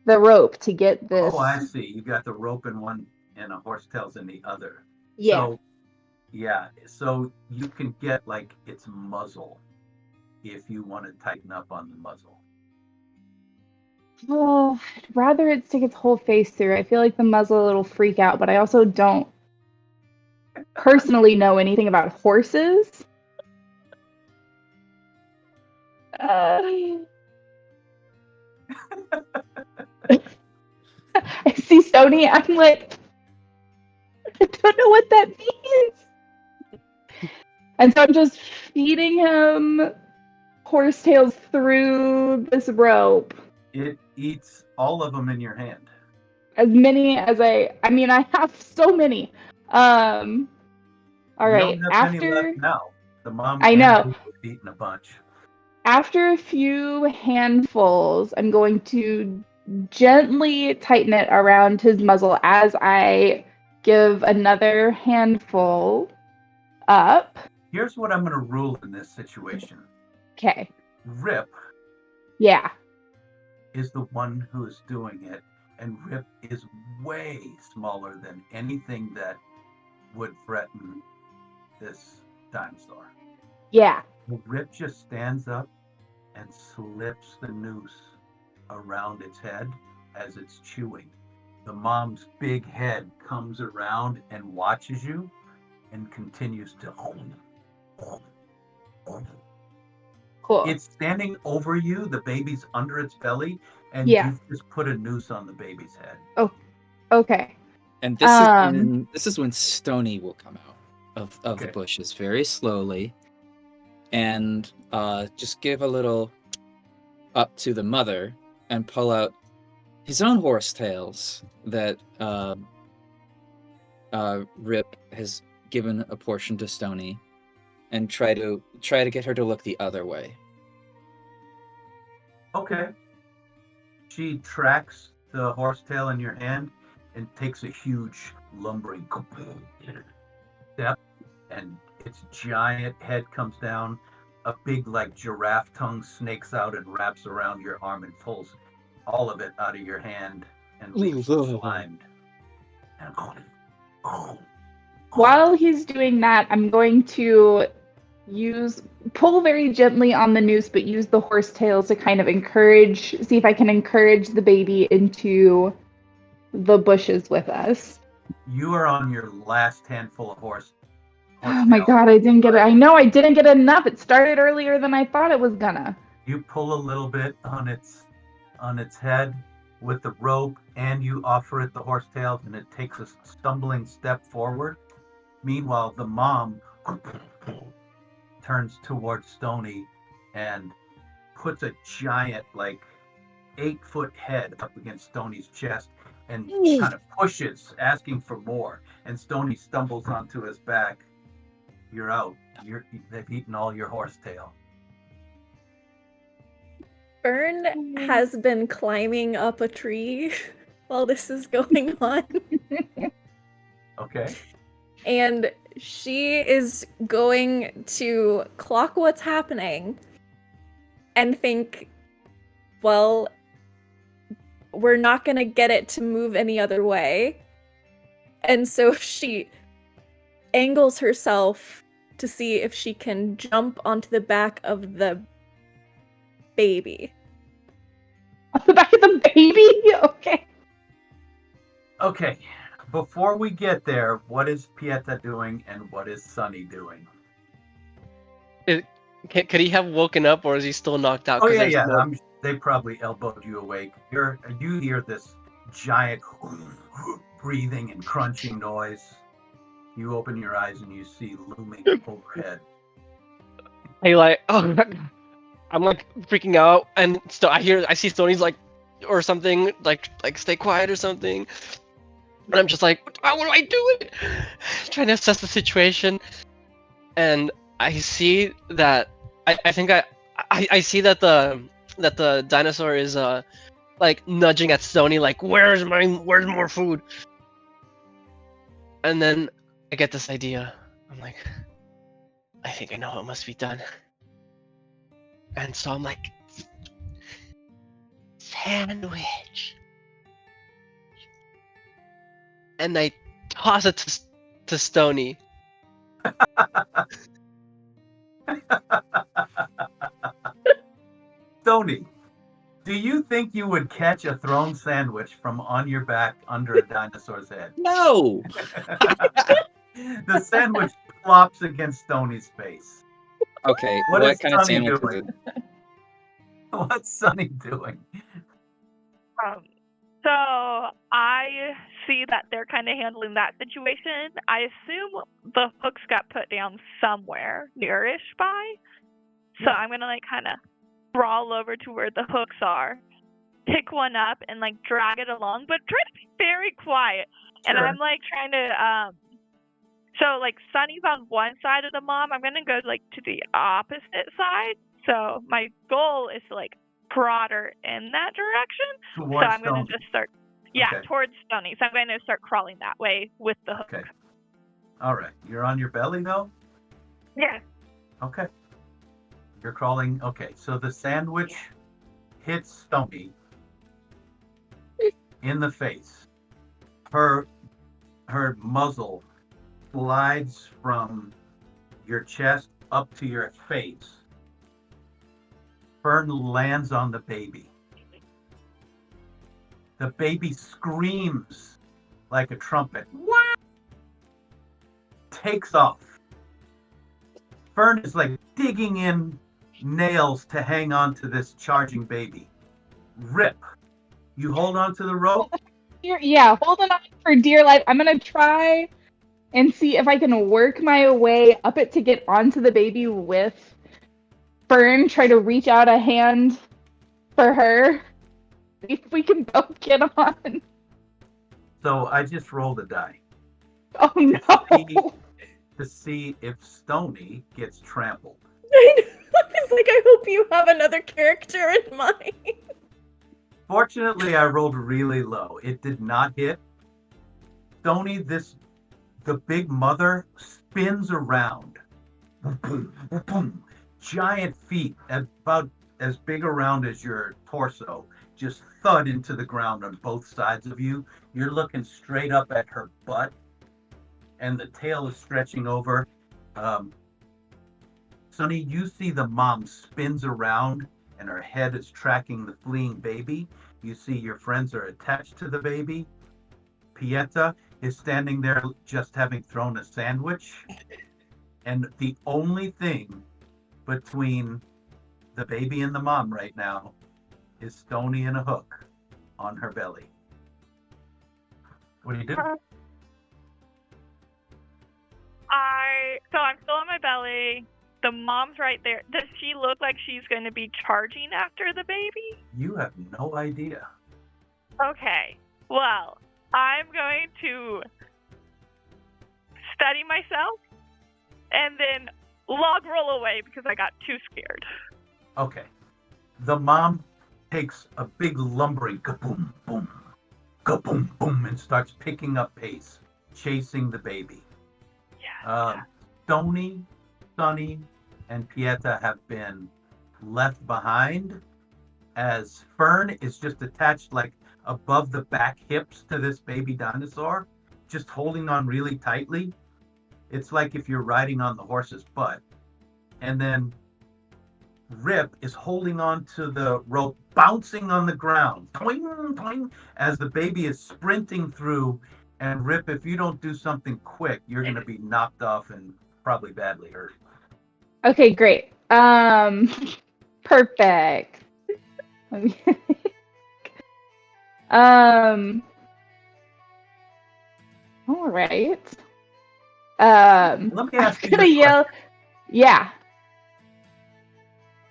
the rope to get this. Oh, I see. You got the rope in one and a horsetails in the other. Yeah. So you can get like its muzzle if you want to tighten up on the muzzle. Oh, I'd rather it stick its whole face through. I feel like the muzzle it'll freak out, but I also don't personally know anything about horses. I see Sony. I'm like, I don't know what that means. And so I'm just feeding him horsetails through this rope. It eats all of them in your hand. As many as I have so many. All right. You don't have any left now. The mom I know. has eaten a bunch. After a few handfuls, I'm going to gently tighten it around his muzzle as I give another handful up. Here's what I'm going to rule in this situation. Okay. Rip. Yeah. Is the one who is doing it, and Rip is way smaller than anything that would threaten this dinosaur. Yeah. Rip just stands up and slips the noose around its head as it's chewing. The mom's big head comes around and watches you and continues to Cool. It's standing over you, the baby's under its belly, and Yeah. you've just put a noose on the baby's head. Oh, okay. And this is when Stony will come out of the bushes very slowly, and just give a little up to the mother and pull out his own horsetails that Rip has given a portion to Stony, and try to get her to look the other way. Okay. She tracks the horsetail in your hand and takes a huge lumbering step, and its giant head comes down. A big, like, giraffe tongue snakes out and wraps around your arm and pulls all of it out of your hand and leaves you slimed. And While he's doing that, I'm going to pull very gently on the noose, but use the horsetail to kind of see if I can encourage the baby into the bushes with us. you are on your last handful of horsetail. Oh my god, I didn't get it. I know I didn't get enough. It started earlier than I thought it was gonna. You pull a little bit on its head with the rope, and you offer it the horsetail, and it takes a stumbling step forward. Meanwhile, the mom turns towards Stony and puts a giant, like, 8-foot head up against Stony's chest and kind of pushes, asking for more. And Stony stumbles onto his back. You're out. They've eaten all your horsetail. Fern has been climbing up a tree while this is going on. Okay. And she is going to clock what's happening and think, well, we're not going to get it to move any other way. And so she angles herself to see if she can jump onto the back of the baby. On the back of the baby? Okay. Okay. Before we get there, what is Pieta doing and what is Sunny doing? Could he have woken up, or is he still knocked out? Oh 'Cause yeah, there's yeah. no- They probably elbowed you awake. You hear this giant breathing and crunching noise. You open your eyes and you see looming overhead. I like, oh, I'm like freaking out, and so I see Sony's like, or something like stay quiet or something, and I'm just like, what do I do? Trying to assess the situation, and I see that I think I see that the dinosaur is like nudging at Sony, like, where's more food? And then I get this idea. I'm like, I think I know what must be done. And so I'm like, sandwich. And I toss it to Stony. Stony, do you think you would catch a thrown sandwich from on your back under a dinosaur's head? No. The sandwich plops against Stony's face. Okay. What What is kind of Sunny sandwich is doing? it? What's Sunny doing? So I see that they're kind of handling that situation. I assume the hooks got put down somewhere nearish by. So I'm gonna like kind of crawl over to where the hooks are, pick one up, and like drag it along, but try to be very quiet. And Sure. I'm like trying to so like Sunny's on one side of the mom. I'm gonna go like to the opposite side. So my goal is to like prod her in that direction. Towards So I'm going Stony. to just start, Okay. towards Stony. So I'm going to start crawling that way with the hook. Okay. All right. You're on your belly, though? Yeah. Okay. You're crawling. Okay. So the sandwich hits Stony in the face. Her muzzle slides from your chest up to your face. Fern lands on the baby. The baby screams like a trumpet. What? Takes off. Fern is like digging in nails to hang on to this charging baby. Rip. You hold on to the rope? Yeah, holding on for dear life. I'm gonna try and see if I can work my way up it to get onto the baby with Fern. Try to reach out a hand for her. See if we can both get on. So I just rolled a die. Oh no! to see if Stony gets trampled. I know. It's like, I hope you have another character in mind. Fortunately, I rolled really low. It did not hit. Stony, the big mother spins around. Boom, boom, boom. Giant feet, about as big around as your torso, just thud into the ground on both sides of you. You're looking straight up at her butt, and the tail is stretching over. Sonny, you see the mom spins around, and her head is tracking the fleeing baby. You see your friends are attached to the baby. Pieta is standing there just having thrown a sandwich. And the only thing between the baby and the mom right now is Stony and a hook on her belly. What do you do? So I'm still on my belly. The mom's right there. Does she look like she's going to be charging after the baby? You have no idea. Okay. Well, I'm going to steady myself and then log roll away because I got too scared. Okay. The mom takes a big lumbering kaboom, boom, kaboom, boom, and starts picking up pace, chasing the baby. Stony, Sunny, and Pieta have been left behind as Fern is just attached like above the back hips to this baby dinosaur, just holding on really tightly. It's like if you're riding on the horse's butt. And then Rip is holding on to the rope, bouncing on the ground, toing, toing, as the baby is sprinting through. And Rip, if you don't do something quick, you're going to be knocked off and probably badly hurt. Okay, great. Perfect. Let me all right. Let me ask you gonna this yell. question. Yeah.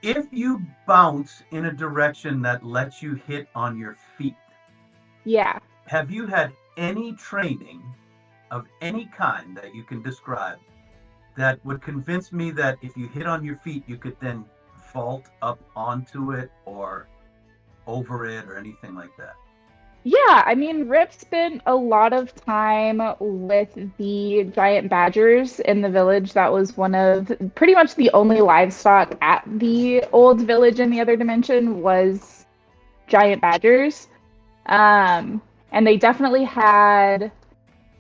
If you bounce in a direction that lets you hit on your feet, Yeah. have you had any training of any kind that you can describe that would convince me that if you hit on your feet, you could then vault up onto it or over it or anything like that? Yeah, I mean, Rip spent a lot of time with the giant badgers in the village. That was one of pretty much the only livestock at the old village in the other dimension was giant badgers. And they definitely had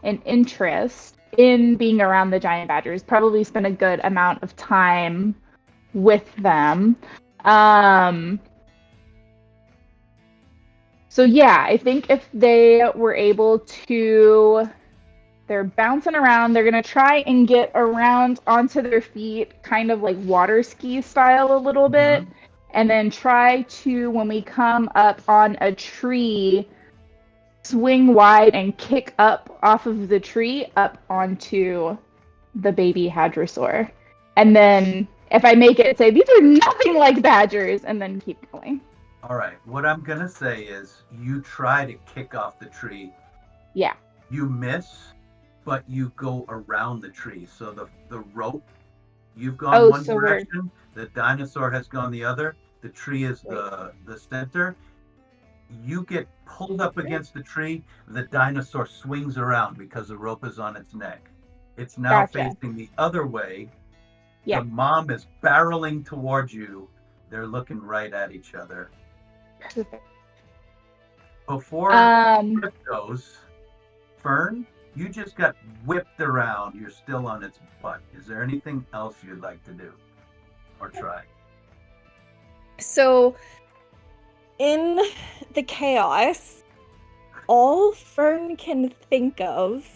an interest in being around the giant badgers, probably spent a good amount of time with them. So yeah, I think if they were able to, they're bouncing around, they're gonna try and get around onto their feet, kind of like water ski style a little bit, and then try to, when we come up on a tree, swing wide and kick up off of the tree up onto the baby hadrosaur. And then if I make it say, these are nothing like badgers, and then keep going. All right. What I'm going to say is you try to kick off the tree. Yeah. You miss, but you go around the tree. So the rope, you've gone one direction, the dinosaur has gone the other, the tree is the center. You get pulled up against the tree, the dinosaur swings around because the rope is on its neck. It's now facing the other way. Yeah. The mom is barreling towards you. They're looking right at each other. Perfect. Before Rip goes, Fern, you just got whipped around. You're still on its butt. Is there anything else you'd like to do or try? So, in the chaos, all Fern can think of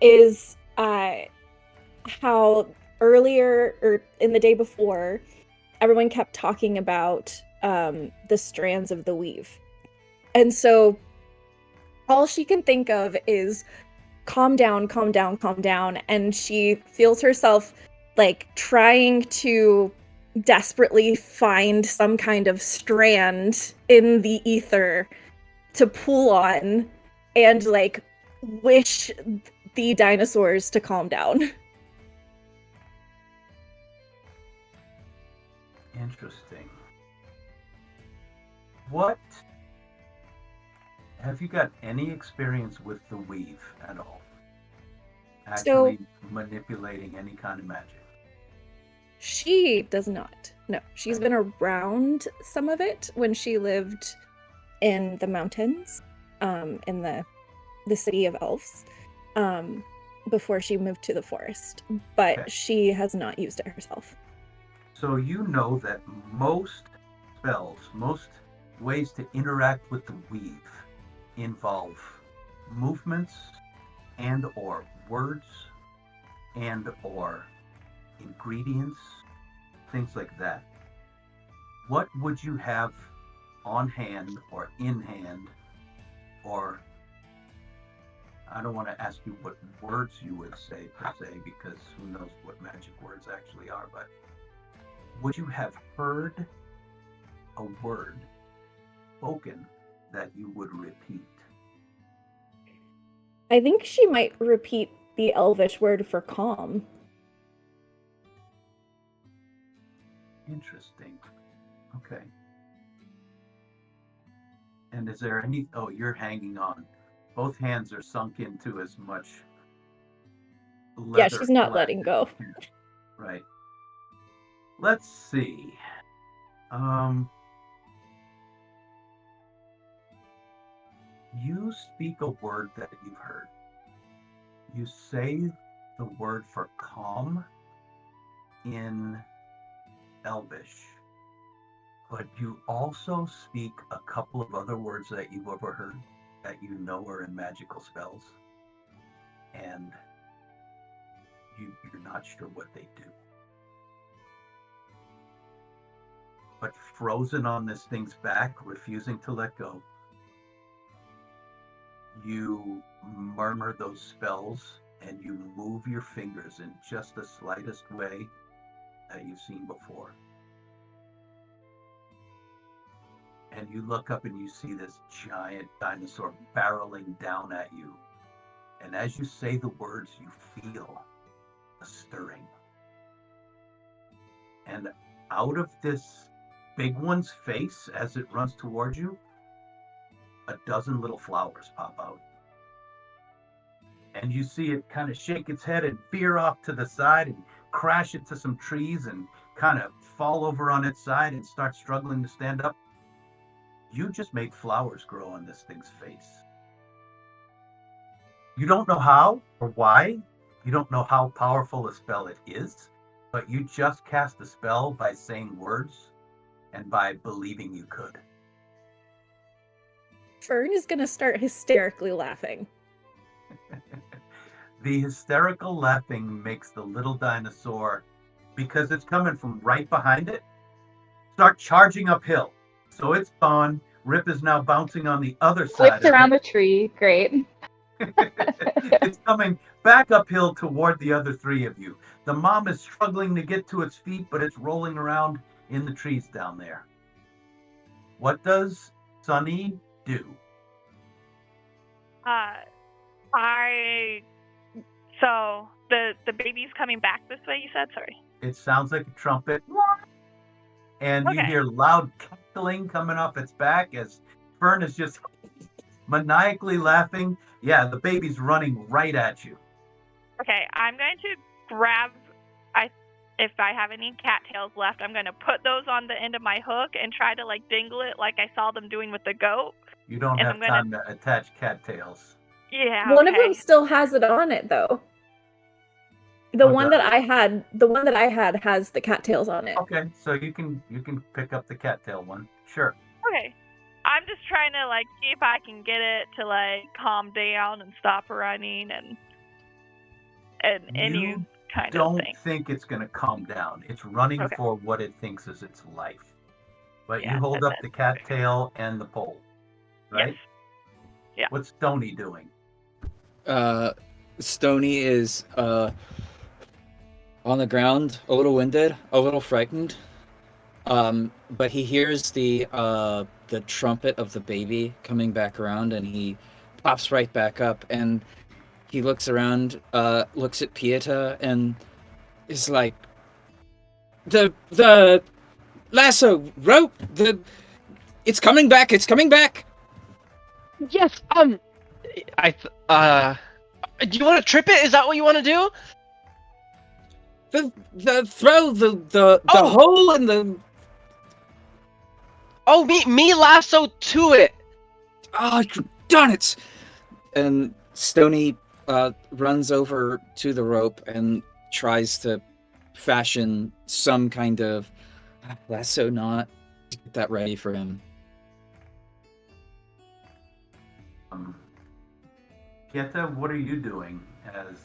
is how earlier, or in the day before, everyone kept talking about the strands of the weave. And so all she can think of is calm down, calm down, calm down. And she feels herself like trying to desperately find some kind of strand in the ether to pull on and like wish the dinosaurs to calm down. Interesting. What have you got any experience with the weave at all? Actually manipulating any kind of magic? She does not. No, she's been around some of it when she lived in the mountains, in the city of elves, before she moved to the forest. But Okay. she has not used it herself. So you know that most spells, most ways to interact with the weave involve movements and or words and or ingredients, things like that. What would you have on hand or in hand, or I don't want to ask you what words you would say per se, because who knows what magic words actually are, but would you have heard a word spoken that you would repeat? I think she might repeat the elvish word for calm. Interesting. Okay. And is there any, oh, you're hanging on. Both hands are sunk into as much leather. Yeah, she's not letting go. Right. Let's see. You speak a word that you've heard. You say the word for calm in Elvish, but you also speak a couple of other words that you've overheard that you know are in magical spells, and you're not sure what they do. But frozen on this thing's back, refusing to let go, you murmur those spells and you move your fingers in just the slightest way that you've seen before. And you look up and you see this giant dinosaur barreling down at you. And as you say the words, you feel a stirring. And out of this big one's face, as it runs towards you, a dozen little flowers pop out. And you see it kind of shake its head and veer off to the side and crash into some trees and kind of fall over on its side and start struggling to stand up. You just made flowers grow on this thing's face. You don't know how or why. You don't know how powerful a spell it is, but you just cast a spell by saying words and by believing you could. Fern is going to start hysterically laughing. The hysterical laughing makes the little dinosaur, because it's coming from right behind it, start charging uphill. So it's gone. Rip is now bouncing on the other side. Flips around the tree. Great. It's coming back uphill toward the other three of you. The mom is struggling to get to its feet, but it's rolling around in the trees down there. What does Sunny do? So the baby's coming back this way, you said? Sorry. It sounds like a trumpet. And you Okay. hear loud cackling coming off its back as Fern is just maniacally laughing. Yeah, the baby's running right at you. Okay, I'm going to grab, if I have any cattails left, I'm going to put those on the end of my hook and try to like dingle it like I saw them doing with the goat. You don't And have I'm gonna- time to attach cattails. Yeah. One of okay. them still has it on it, though. The Oh, one does that I had has the cattails on it. Okay, so you can pick up the cattail one. Sure. Okay. I'm just trying to like see if I can get it to like calm down and stop running and any You kind of don't thing. think it's going to calm down. It's running Okay. for what it thinks is its life. But Yeah, you hold that's up the it. cattail and the pole, right? Yes. Yeah. What's Stony doing? Stony is on the ground, a little winded, a little frightened. But he hears the trumpet of the baby coming back around, and he pops right back up, and he looks around, looks at Pieta, and is like, the lasso, rope, it's coming back, it's coming back. Yes. Do you want to trip it? Is that what you want to do? The Oh! hole in the. Oh, me lasso to it. Oh, darn it! And Stony runs over to the rope and tries to fashion some kind of lasso knot to get that ready for him. Kieta, what are you doing as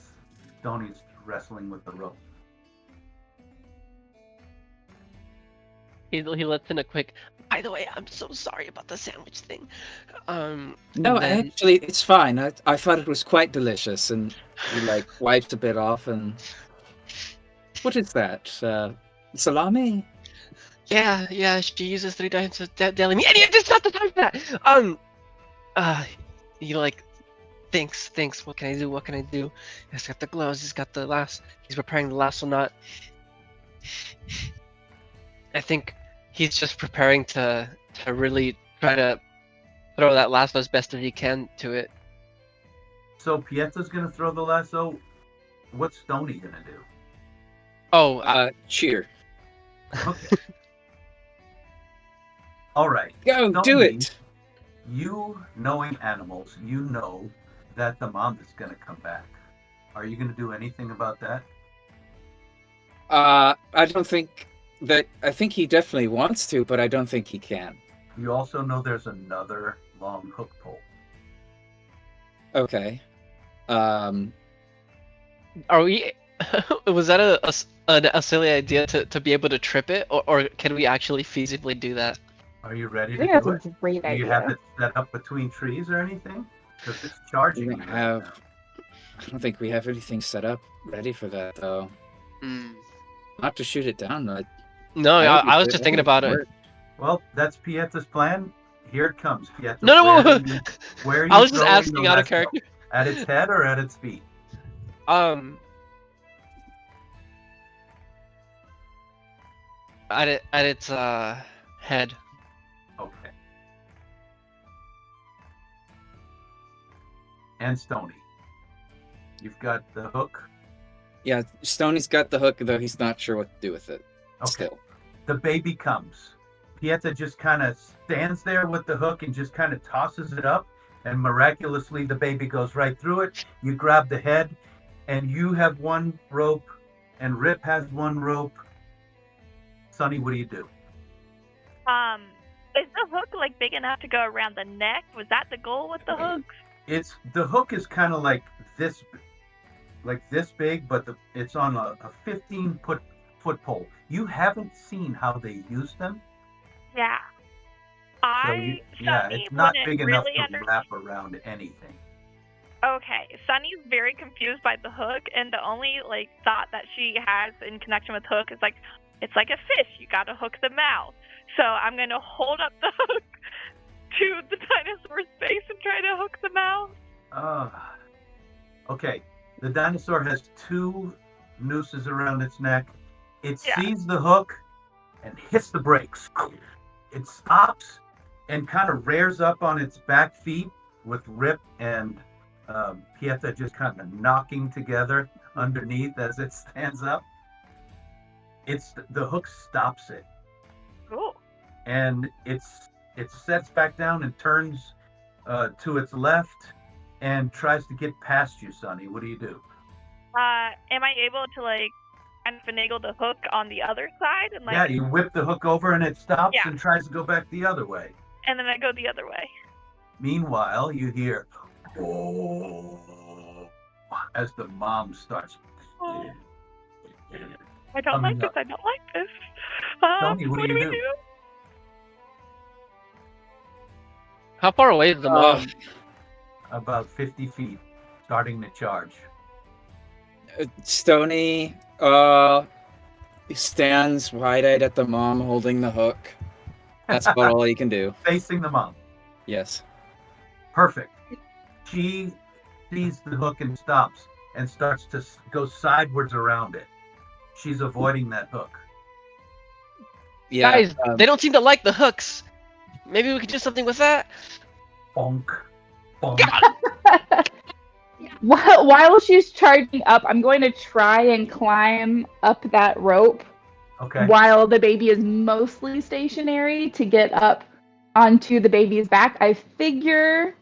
Stony's wrestling with the rope? He lets in a quick. By the way, I'm so sorry about the sandwich thing. No, and then, actually, it's fine. I thought it was quite delicious, and he like wipes a bit off. And what is that? Salami? yeah, she uses 3 times of deli meat. And it's not the time for that. He like thinks. What can I do? What can I do? He's got the gloves. He's got the He's preparing the lasso knot. I think he's just preparing to really try to throw that lasso as best as he can to it. So Pieta's gonna throw the lasso. What's Stony gonna do? Oh, Cheer. Okay. All right. Go, do Stony, it. You, knowing animals, you know that the mom is gonna come back. Are you gonna do anything about that? I don't think that. I think he definitely wants to, but I don't think he can. You also know there's another long hook pole. Okay. are we? Was that a silly idea to be able to trip it, or can we actually feasibly do that? Are you ready I to think do that's it? a great Do you have idea. it set up between trees or anything? Because it's We charging don't you right have. now. I don't think we have anything set up ready for that, though. Not to shoot it down. No, I was just thinking about it. Well, that's Pieta's plan. Here it comes, Pieta. No. Where are I you was just throwing asking the out of lasso? character. At its head or at its feet? At its head. Okay. And Stony. You've got the hook. Yeah, Stony's got the hook, though he's not sure what to do with it. Okay. Still. The baby comes. Pieta just kind of stands there with the hook and just kind of tosses it up, and miraculously the baby goes right through it. You grab the head, and you have one rope, and Rip has one rope. Sonny, what do you do? Is the hook like big enough to go around the neck? Was that the goal with the hook? The hook is kind of like this big, but it's on a 15-foot pole. You haven't seen how they use them. Yeah. It's not big enough to wrap around anything. Okay, Sunny's very confused by the hook, and the only thought that she has in connection with hook is it's like a fish. You gotta hook the mouth. So I'm gonna hold up the hook to the dinosaur's face and try to hook the mouth. Okay. The dinosaur has 2 nooses around its neck. It sees the hook and hits the brakes. It stops and kind of rears up on its back feet with Rip and Pieta just kind of knocking together underneath as it stands up. The hook stops it. Cool. And it sets back down and turns to its left and tries to get past you, Sonny. What do you do? Am I able to kind of finagle the hook on the other side and Yeah, you whip the hook over and it stops Yeah. and tries to go back the other way. and then I go the other way. Meanwhile, you hear, "Oh," as the mom starts. Oh. I don't Coming like this. up. I don't like this. Tell me, what do do you we do? do? How far away is the mom? About 50 feet, starting to charge. Stony stands wide-eyed at the mom holding the hook. That's about all he can do. Facing the mom. Yes. Perfect. She sees the hook and stops and starts to go sideways around it. She's avoiding that hook. Yeah. Guys, they don't seem to like the hooks. Maybe we could do something with that. Bonk. Bonk. God. While she's charging up, I'm going to try and climb up that rope Okay. while the baby is mostly stationary to get up onto the baby's back. I figure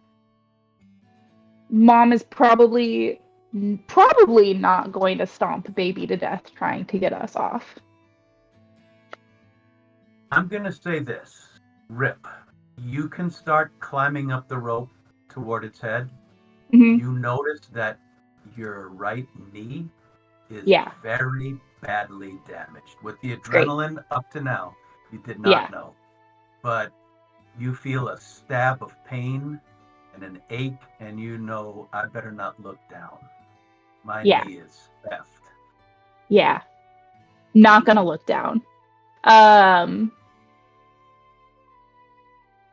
mom is probably not going to stomp baby to death trying to get us off. I'm going to say this. Rip, you can start climbing up the rope toward its head. Mhm. You notice that your right knee is Yeah. very badly damaged. With the Great. adrenaline up to now, you did not Yeah. know. But you feel a stab of pain and an ache, and you know, I better not look down. My Yeah. knee is theft. Yeah. Not gonna look down.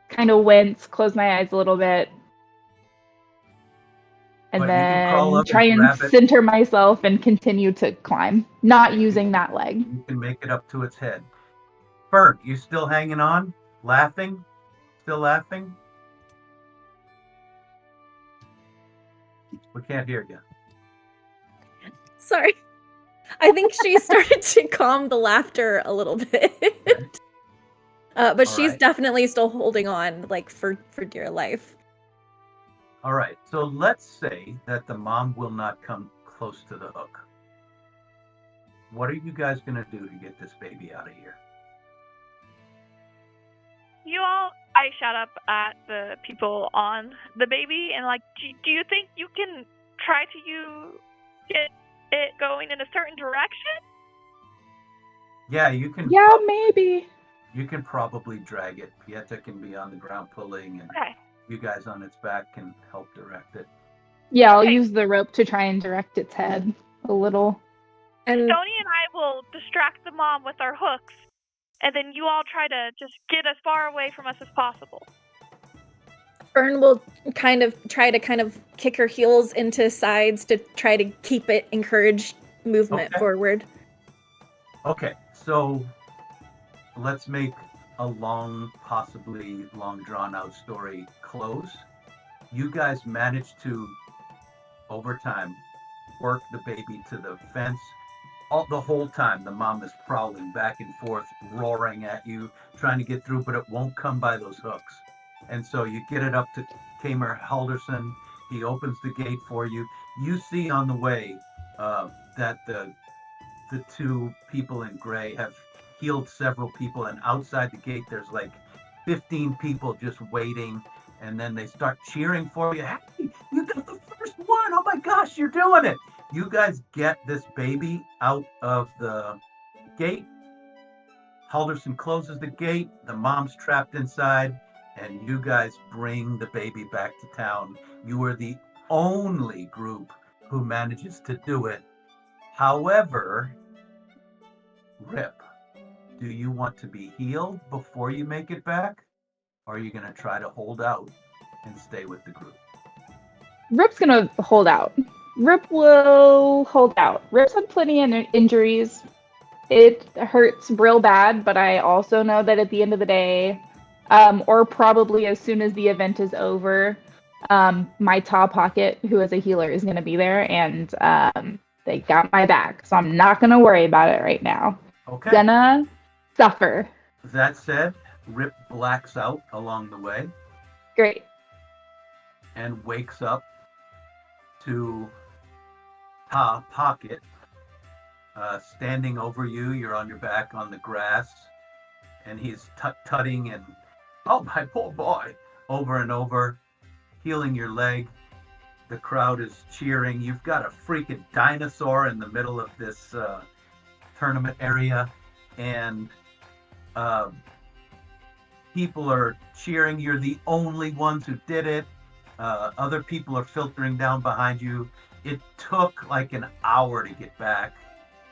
Kind of wince, close my eyes a little bit, and But you can crawl then up try and and grab it. center myself and continue to climb, not Okay, using that leg. You can make it up to its head. Berg, you still hanging on? Laughing? Still laughing? We can't hear you. Sorry. I think she started to calm the laughter a little bit. But All she's right. definitely still holding on, like, for dear life. All right. So let's say that the mom will not come close to the hook. What are you guys going to do to get this baby out of here? I shout up at the people on the baby and like, do you think you can try to get it going in a certain direction? Yeah, you can. Yeah, maybe. You can probably drag it. Pieta can be on the ground pulling, and Okay. you guys on its back can help direct it. Yeah, I'll Okay. use the rope to try and direct its head a little. And Stony and I will distract the mom with our hooks, and then you all try to just get as far away from us as possible. Fern will try to kick her heels into sides to try to keep it encouraged movement Okay. forward. Okay, so let's make a possibly long drawn out story close. You guys managed to, over time, work the baby to the fence. The whole time, the mom is prowling back and forth, roaring at you, trying to get through, but it won't come by those hooks. And so you get it up to Kamer Halderson. He opens the gate for you. You see on the way that the two people in gray have healed several people, and outside the gate there's like 15 people just waiting, and then they start cheering for you. Hey, you got the first one! Oh my gosh, you're doing it! You guys get this baby out of the gate. Halderson closes the gate. The mom's trapped inside, and you guys bring the baby back to town. You are the only group who manages to do it. However, Rip, do you want to be healed before you make it back? Or are you going to try to hold out and stay with the group? Rip's gonna hold out. Rip will hold out. Rip's had plenty of injuries. It hurts real bad, but I also know that at the end of the day, or probably as soon as the event is over, my top pocket, who is a healer, is going to be there, and they got my back, so I'm not going to worry about it right now. Okay. Gonna suffer. That said, Rip blacks out along the way Great. and wakes up to Pocket standing over you. You're on your back on the grass, and he's tutting and, oh, my poor boy, over and over, healing your leg. The crowd is cheering. You've got a freaking dinosaur in the middle of this tournament area, and people are cheering. You're the only ones who did it. Other people are filtering down behind you. It took like an hour to get back.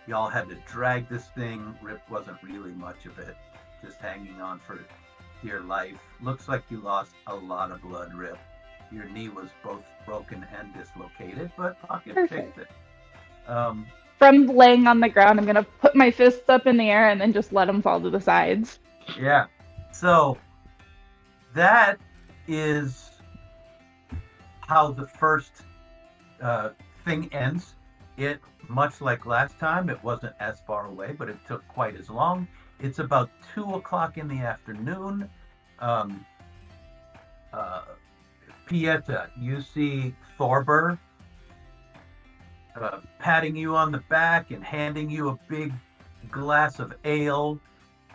Y'all had to drag this thing. Rip wasn't really much of it, just hanging on for dear life. Looks like you lost a lot of blood, Rip. Your knee was both broken and dislocated, but Pocket fixed it. from laying on the ground, I'm gonna put my fists up in the air and then just let them fall to the sides. Yeah. So that is how the first thing ends. It, much like last time, it wasn't as far away, but it took quite as long. It's about 2 o'clock in the afternoon. Um, Pieta, you see Thorber patting you on the back and handing you a big glass of ale.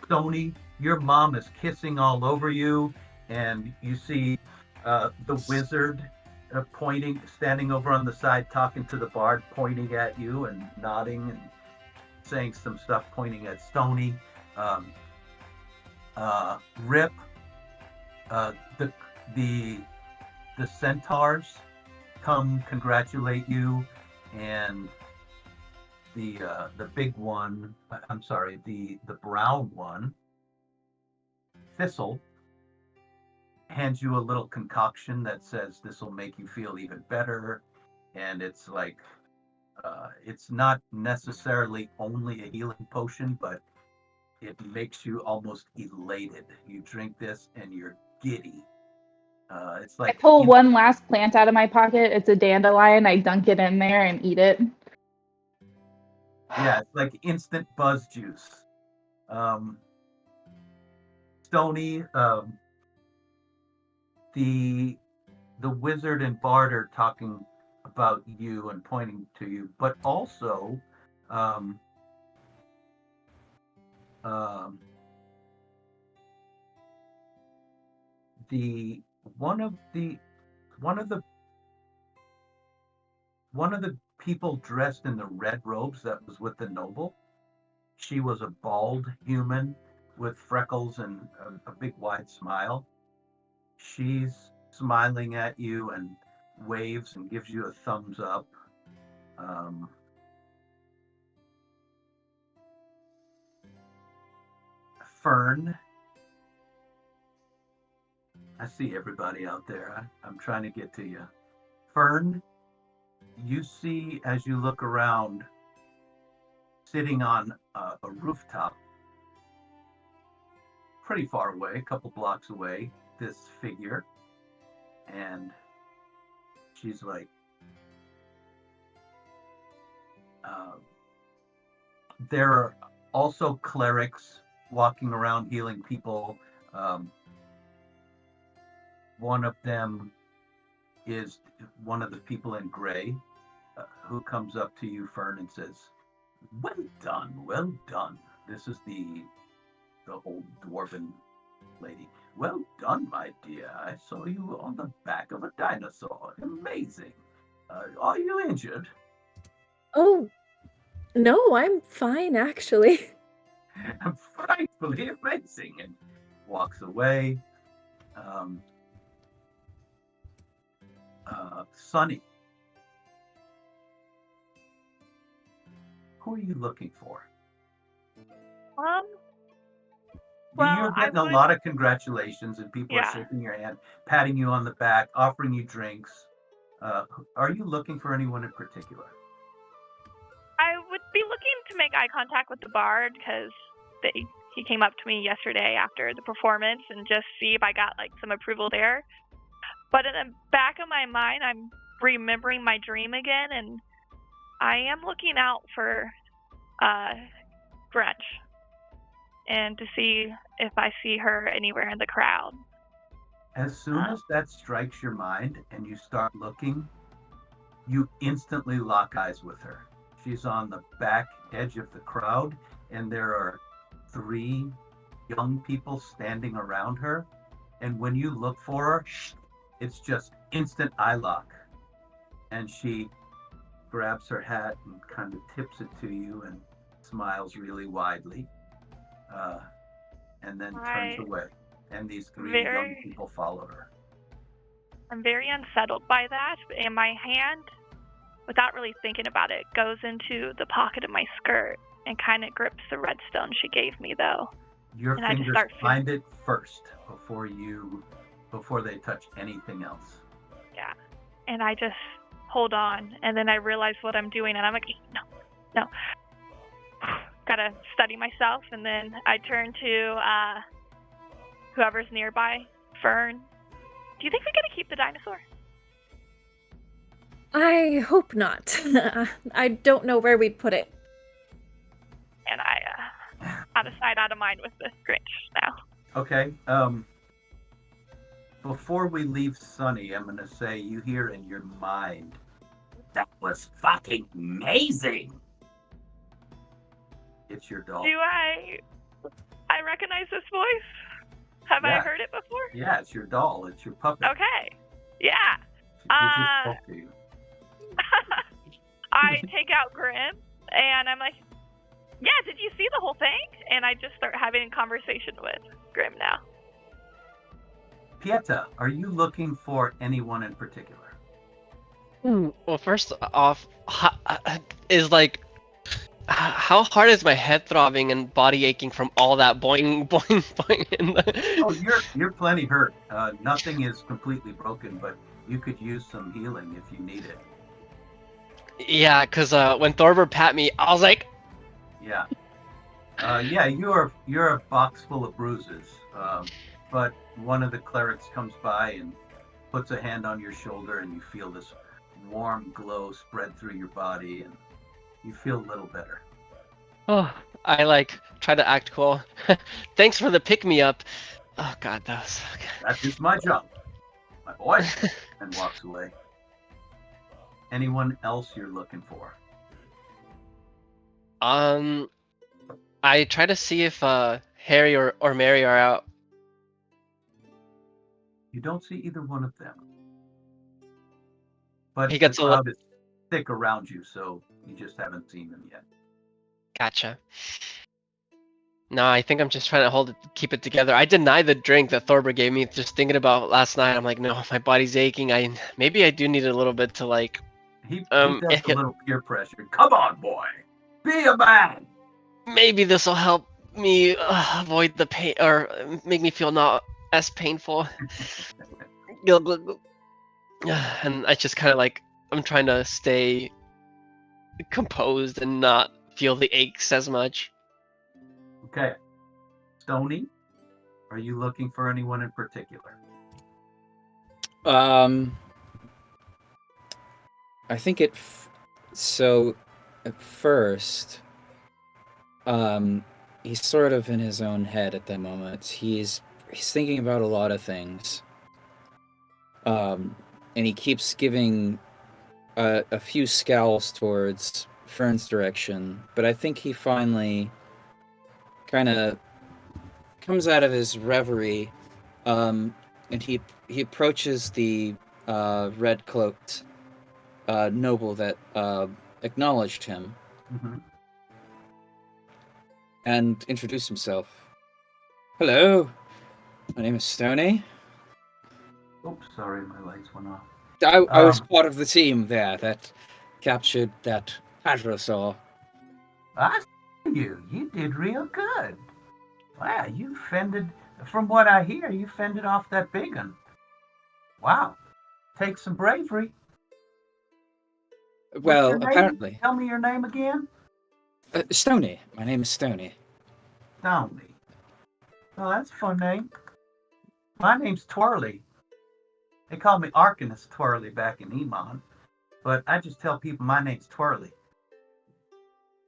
Tony, your mom is kissing all over you, and you see the wizard pointing, standing over on the side, talking to the bard, pointing at you and nodding and saying some stuff, pointing at Stony. Um, Rip, the the the centaurs come congratulate you, and the big one, I'm sorry, the brown one, Thistle, hands you a little concoction that says this will make you feel even better, and it's like it's not necessarily only a healing potion, but it makes you almost elated. You drink this and you're giddy. It's I like pull one last plant out of my pocket. It's a dandelion. I dunk it in there and eat it. yeah, it's like instant buzz juice. Stony, the wizard and bard are talking about you and pointing to you, but also um, um, the one of the one of the one of the people dressed in the red robes that was with the noble. She was a bald human with freckles and a big wide smile. She's smiling at you and waves and gives you a thumbs up. Um, Fern, I see everybody out there. I'm trying to get to you. Fern, you see as you look around, sitting on a rooftop, pretty far away, a couple blocks away, this figure. And she's like, uh, there are also clerics walking around healing people. One of them is one of the people in gray who comes up to you, Fern, and says, "Well done, well done." This is the old dwarven lady. "Well done, my dear. I saw you on the back of a dinosaur. Amazing. Are you injured?" Oh, no, I'm fine, actually. "Frightfully amazing," and walks away. Um, Sunny, who are you looking for? Well, You're I getting a would, lot of congratulations, and people are yeah. shaking your hand, patting you on the back, offering you drinks. Are you looking for anyone in particular? I would be looking to make eye contact with the bard because he came up to me yesterday after the performance and just see if I got like some approval there. But in the back of my mind, I'm remembering my dream again, and I am looking out for uh, Grunch and to see if I see her anywhere in the crowd. As soon as that strikes your mind and you start looking, you instantly lock eyes with her. She's on the back edge of the crowd, and there are three young people standing around her. And when you look for her, it's just instant eye lock. And she grabs her hat and kind of tips it to you and smiles really widely, uh, and then turns I away. And these three young very people follow her. I'm very unsettled by that, and my hand, without really thinking about it, goes into the pocket of my skirt and kind of grips the redstone she gave me, though. Your And I just fingers start find it first before they touch anything else. yeah, and I just hold on, and then I realize what I'm doing, and I'm like, no, No. Gotta study myself, and then I turn to whoever's nearby. Fern, do you think we get to keep the dinosaur? I hope not. I don't know where we'd put it. And I, out of sight, out of mind with the Grinch now. Okay. Before we leave Sunny, I'm gonna say you hear in your mind, that was fucking amazing. It's your doll. Do I recognize this voice? Have I Yeah. heard it before? Yeah, it's your doll. It's your puppet. Okay. Yeah. She just spoke to you. I take out Grim, and I'm like, yeah, did you see the whole thing? And I just start having a conversation with Grim now. Pieta, are you looking for anyone in particular? Well, first off, is like, how hard is my head throbbing and body aching from all that boing, boing, boing? In the... Oh, you're plenty hurt. Nothing is completely broken, but you could use some healing if you need it. Yeah, because when Thorber pat me, I was like, Yeah. Yeah, you're a box full of bruises. But one of the clerics comes by and puts a hand on your shoulder, and you feel this warm glow spread through your body, and you feel a little better. oh, I like try to act cool. Thanks for the pick me up. Oh God, that was. That is my job, my boy. And walks away. Anyone else you're looking for? I try to see if Harry or Mary are out. You don't see either one of them. But He gets the a little. crowd is thick around you, so you just haven't seen them yet. Gotcha. No, I think I'm just trying to keep it together. I denied the drink that Thorber gave me. Just thinking about last night, I'm like, no, my body's aching. Maybe I do need a little bit to like. He does a little peer pressure. Come on, boy, be a man. Maybe this will help me avoid the pain or make me feel not as painful. And I just kind of like I'm trying to stay composed and not feel the aches as much. Okay, Stony, are you looking for anyone in particular? I think so at first, he's sort of in his own head at the moment. He's thinking about a lot of things. And he keeps giving a few scowls towards Fern's direction, but I think he finally kind of comes out of his reverie, and he approaches the red-cloaked noble that acknowledged him, Mm-hmm. and introduced himself. Hello, my name is Stony. Oops, sorry, my lights went off. I was part of the team there that captured that hadrosaur. I see you. You did real good. Wow, you fended, from what I hear, you fended off that big one. Wow, takes some bravery. Well, What's your name? apparently. Tell me your name again. Stony. My name is Stony. Stony. Oh, that's a fun name. My name's Twirly. They called me Arcanist Twirly back in Emon, but I just tell people my name's Twirly.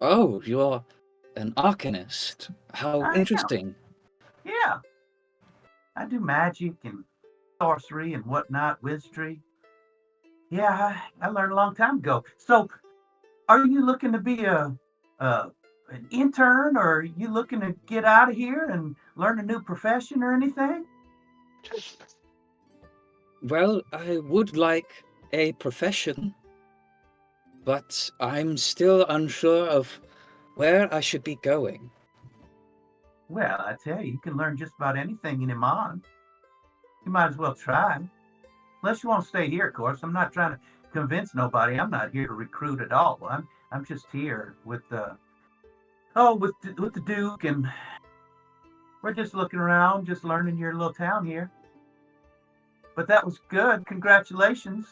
Oh, you're an arcanist. How I am. interesting. Yeah. I do magic and sorcery and whatnot, wizardry. Yeah, I learned a long time ago. So, are you looking to be an intern, or are you looking to get out of here and learn a new profession or anything? Well, I would like a profession, but I'm still unsure of where I should be going. Well, I tell you, you can learn just about anything in Iman. You might as well try. Unless you want to stay here, of course. I'm not trying to convince nobody. I'm not here to recruit at all. I'm just here with with the Duke, and we're just looking around, just learning your little town here. But that was good. Congratulations.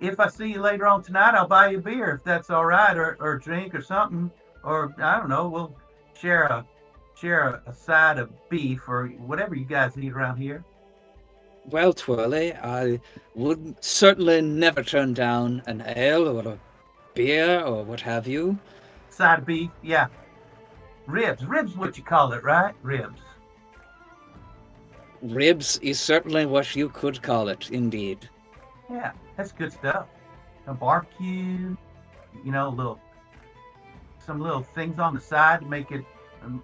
if I see you later on tonight, I'll buy you a beer if that's all right, or a drink or something, or I don't know. We'll share a side of beef or whatever you guys eat around here. Well, Twirly, I would certainly never turn down an ale or a beer or what have you. Side of beef, yeah. Ribs, what you call it, right? Ribs. Ribs is certainly what you could call it, indeed. Yeah, that's good stuff. A barbecue, some little things on the side to make it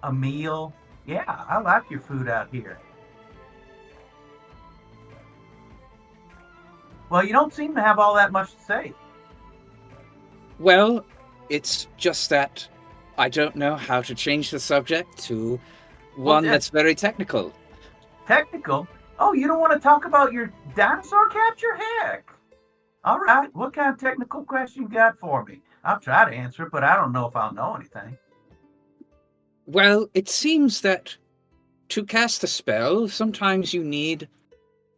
a meal. Yeah, I like your food out here. Well, you don't seem to have all that much to say. Well, it's just that I don't know how to change the subject to one that's very technical. Technical? Oh, you don't want to talk about your dinosaur capture? Heck. All right, what kind of technical question you got for me? I'll try to answer it, but I don't know if I'll know anything. Well, it seems that to cast a spell, sometimes you need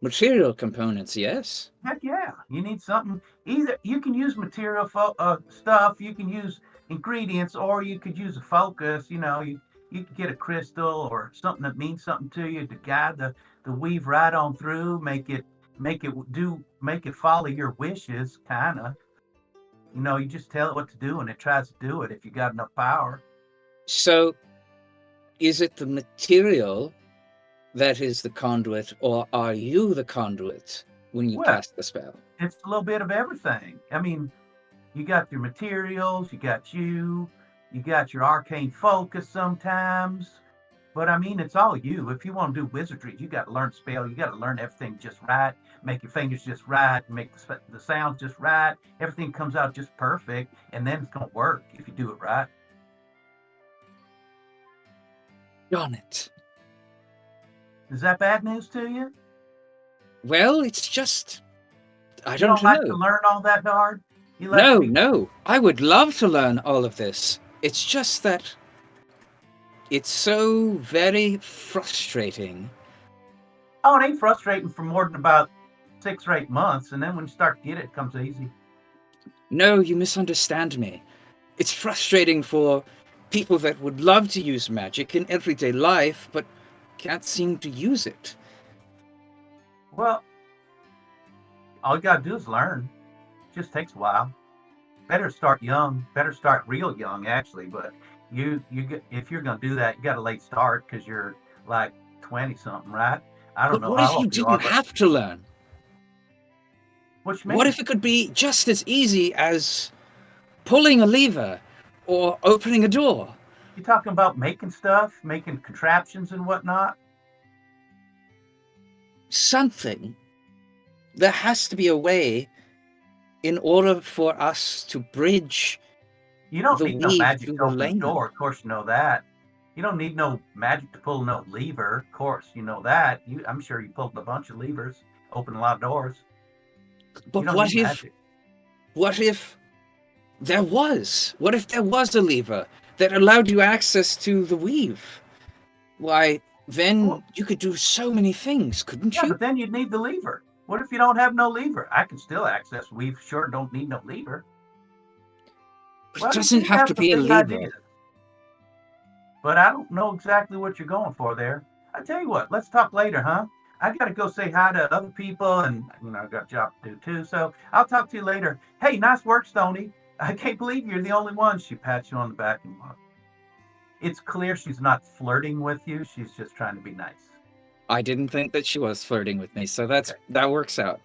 material components, yes? Heck yeah, you need something. Either you can use material stuff, you can use ingredients, or you could use a focus. You could get a crystal or something that means something to you to guide the weave right on through, make it follow your wishes, kind of. You just tell it what to do and it tries to do it if you got enough power. So, is it the material that is the conduit, or are you the conduit when you cast the spell? It's a little bit of everything. I mean, you got your materials, you got your arcane focus sometimes. But I mean, it's all you. If you want to do wizardry, you got to learn spell. You got to learn everything just right, make your fingers just right, make the sounds just right. Everything comes out just perfect, and then it's going to work if you do it right. Darn it. Is that bad news to you? Well, it's just... I don't know. Like to learn all that hard? No. I would love to learn all of this. It's just that it's so very frustrating. Oh, it ain't frustrating for more than about 6 or 8 months, and then when you start to get it, it comes easy. No, you misunderstand me. It's frustrating for people that would love to use magic in everyday life, but can't seem to use it. Well, all you gotta do is learn. It just takes a while. Better start young. Better start real young, actually. But if you're gonna do that, you got a late start because you're like 20 something, right? I don't know. What if you didn't have to learn? What you mean? What if it could be just as easy as pulling a lever or opening a door? You talking about making stuff, making contraptions and whatnot? Something. There has to be a way in order for us to bridge. You don't need no magic to open the door. Of course, you know that. You don't need no magic to pull no lever. Of course, you know that. I'm sure you pulled a bunch of levers, opened a lot of doors. But what if there was a lever that allowed you access to the weave? Why, then you could do so many things, couldn't you? Yeah, but then you'd need the lever. What if you don't have no lever? I can still access weave. Sure, don't need no lever. It doesn't have to be a lever. Ideas. But I don't know exactly what you're going for there. I tell you what, let's talk later, huh? I got to go say hi to other people, and I've got a job to do too. So I'll talk to you later. Hey, nice work, Stoney. I can't believe you're the only one. She pats you on the back and walks. It's clear she's not flirting with you. She's just trying to be nice. I didn't think that she was flirting with me, so that works out.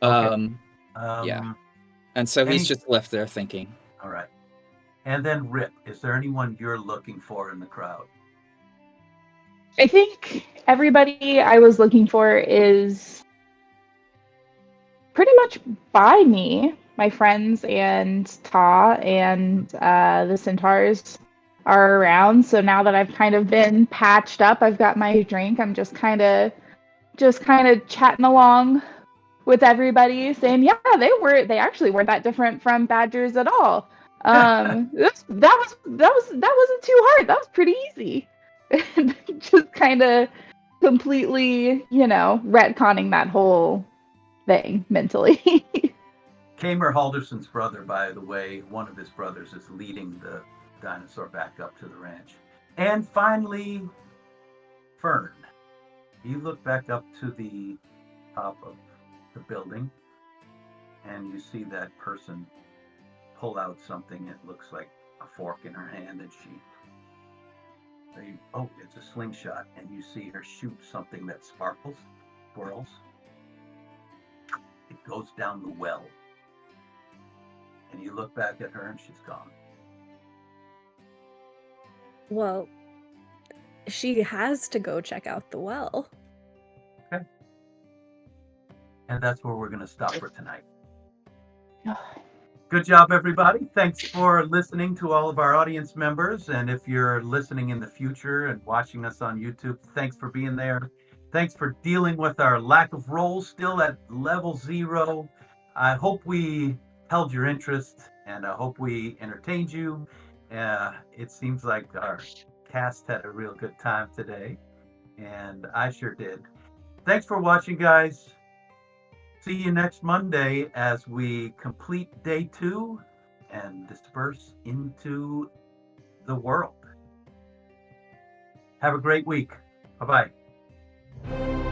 Okay. Yeah. And so he's just left there thinking. All right. And then Rip, is there anyone you're looking for in the crowd? I think everybody I was looking for is pretty much by me. My friends and Ta and the centaurs are around. So now that I've kind of been patched up, I've got my drink. I'm just kind of chatting along with everybody, saying, yeah, they actually weren't that different from badgers at all. That wasn't too hard. That was pretty easy. Just kind of completely, retconning that whole thing mentally. Kamer Halderson's brother, by the way, one of his brothers is leading the dinosaur back up to the ranch. And finally, Fern. You look back up to the top of the building and you see that person pull out something. It looks like a fork in her hand, and it's a slingshot, and you see her shoot something that sparkles, whirls. It goes down the well, and you look back at her, and she's gone. Well, she has to go check out the well. Okay. And that's where we're going to stop for tonight. Good job, everybody. Thanks for listening to all of our audience members. And if you're listening in the future and watching us on YouTube, thanks for being there. Thanks for dealing with our lack of rolls still at level 0. I hope we held your interest, and I hope we entertained you. It seems like our cast had a real good time today, and I sure did. Thanks for watching, guys. See you next Monday as we complete day 2 and disperse into the world. Have a great week. Bye-bye.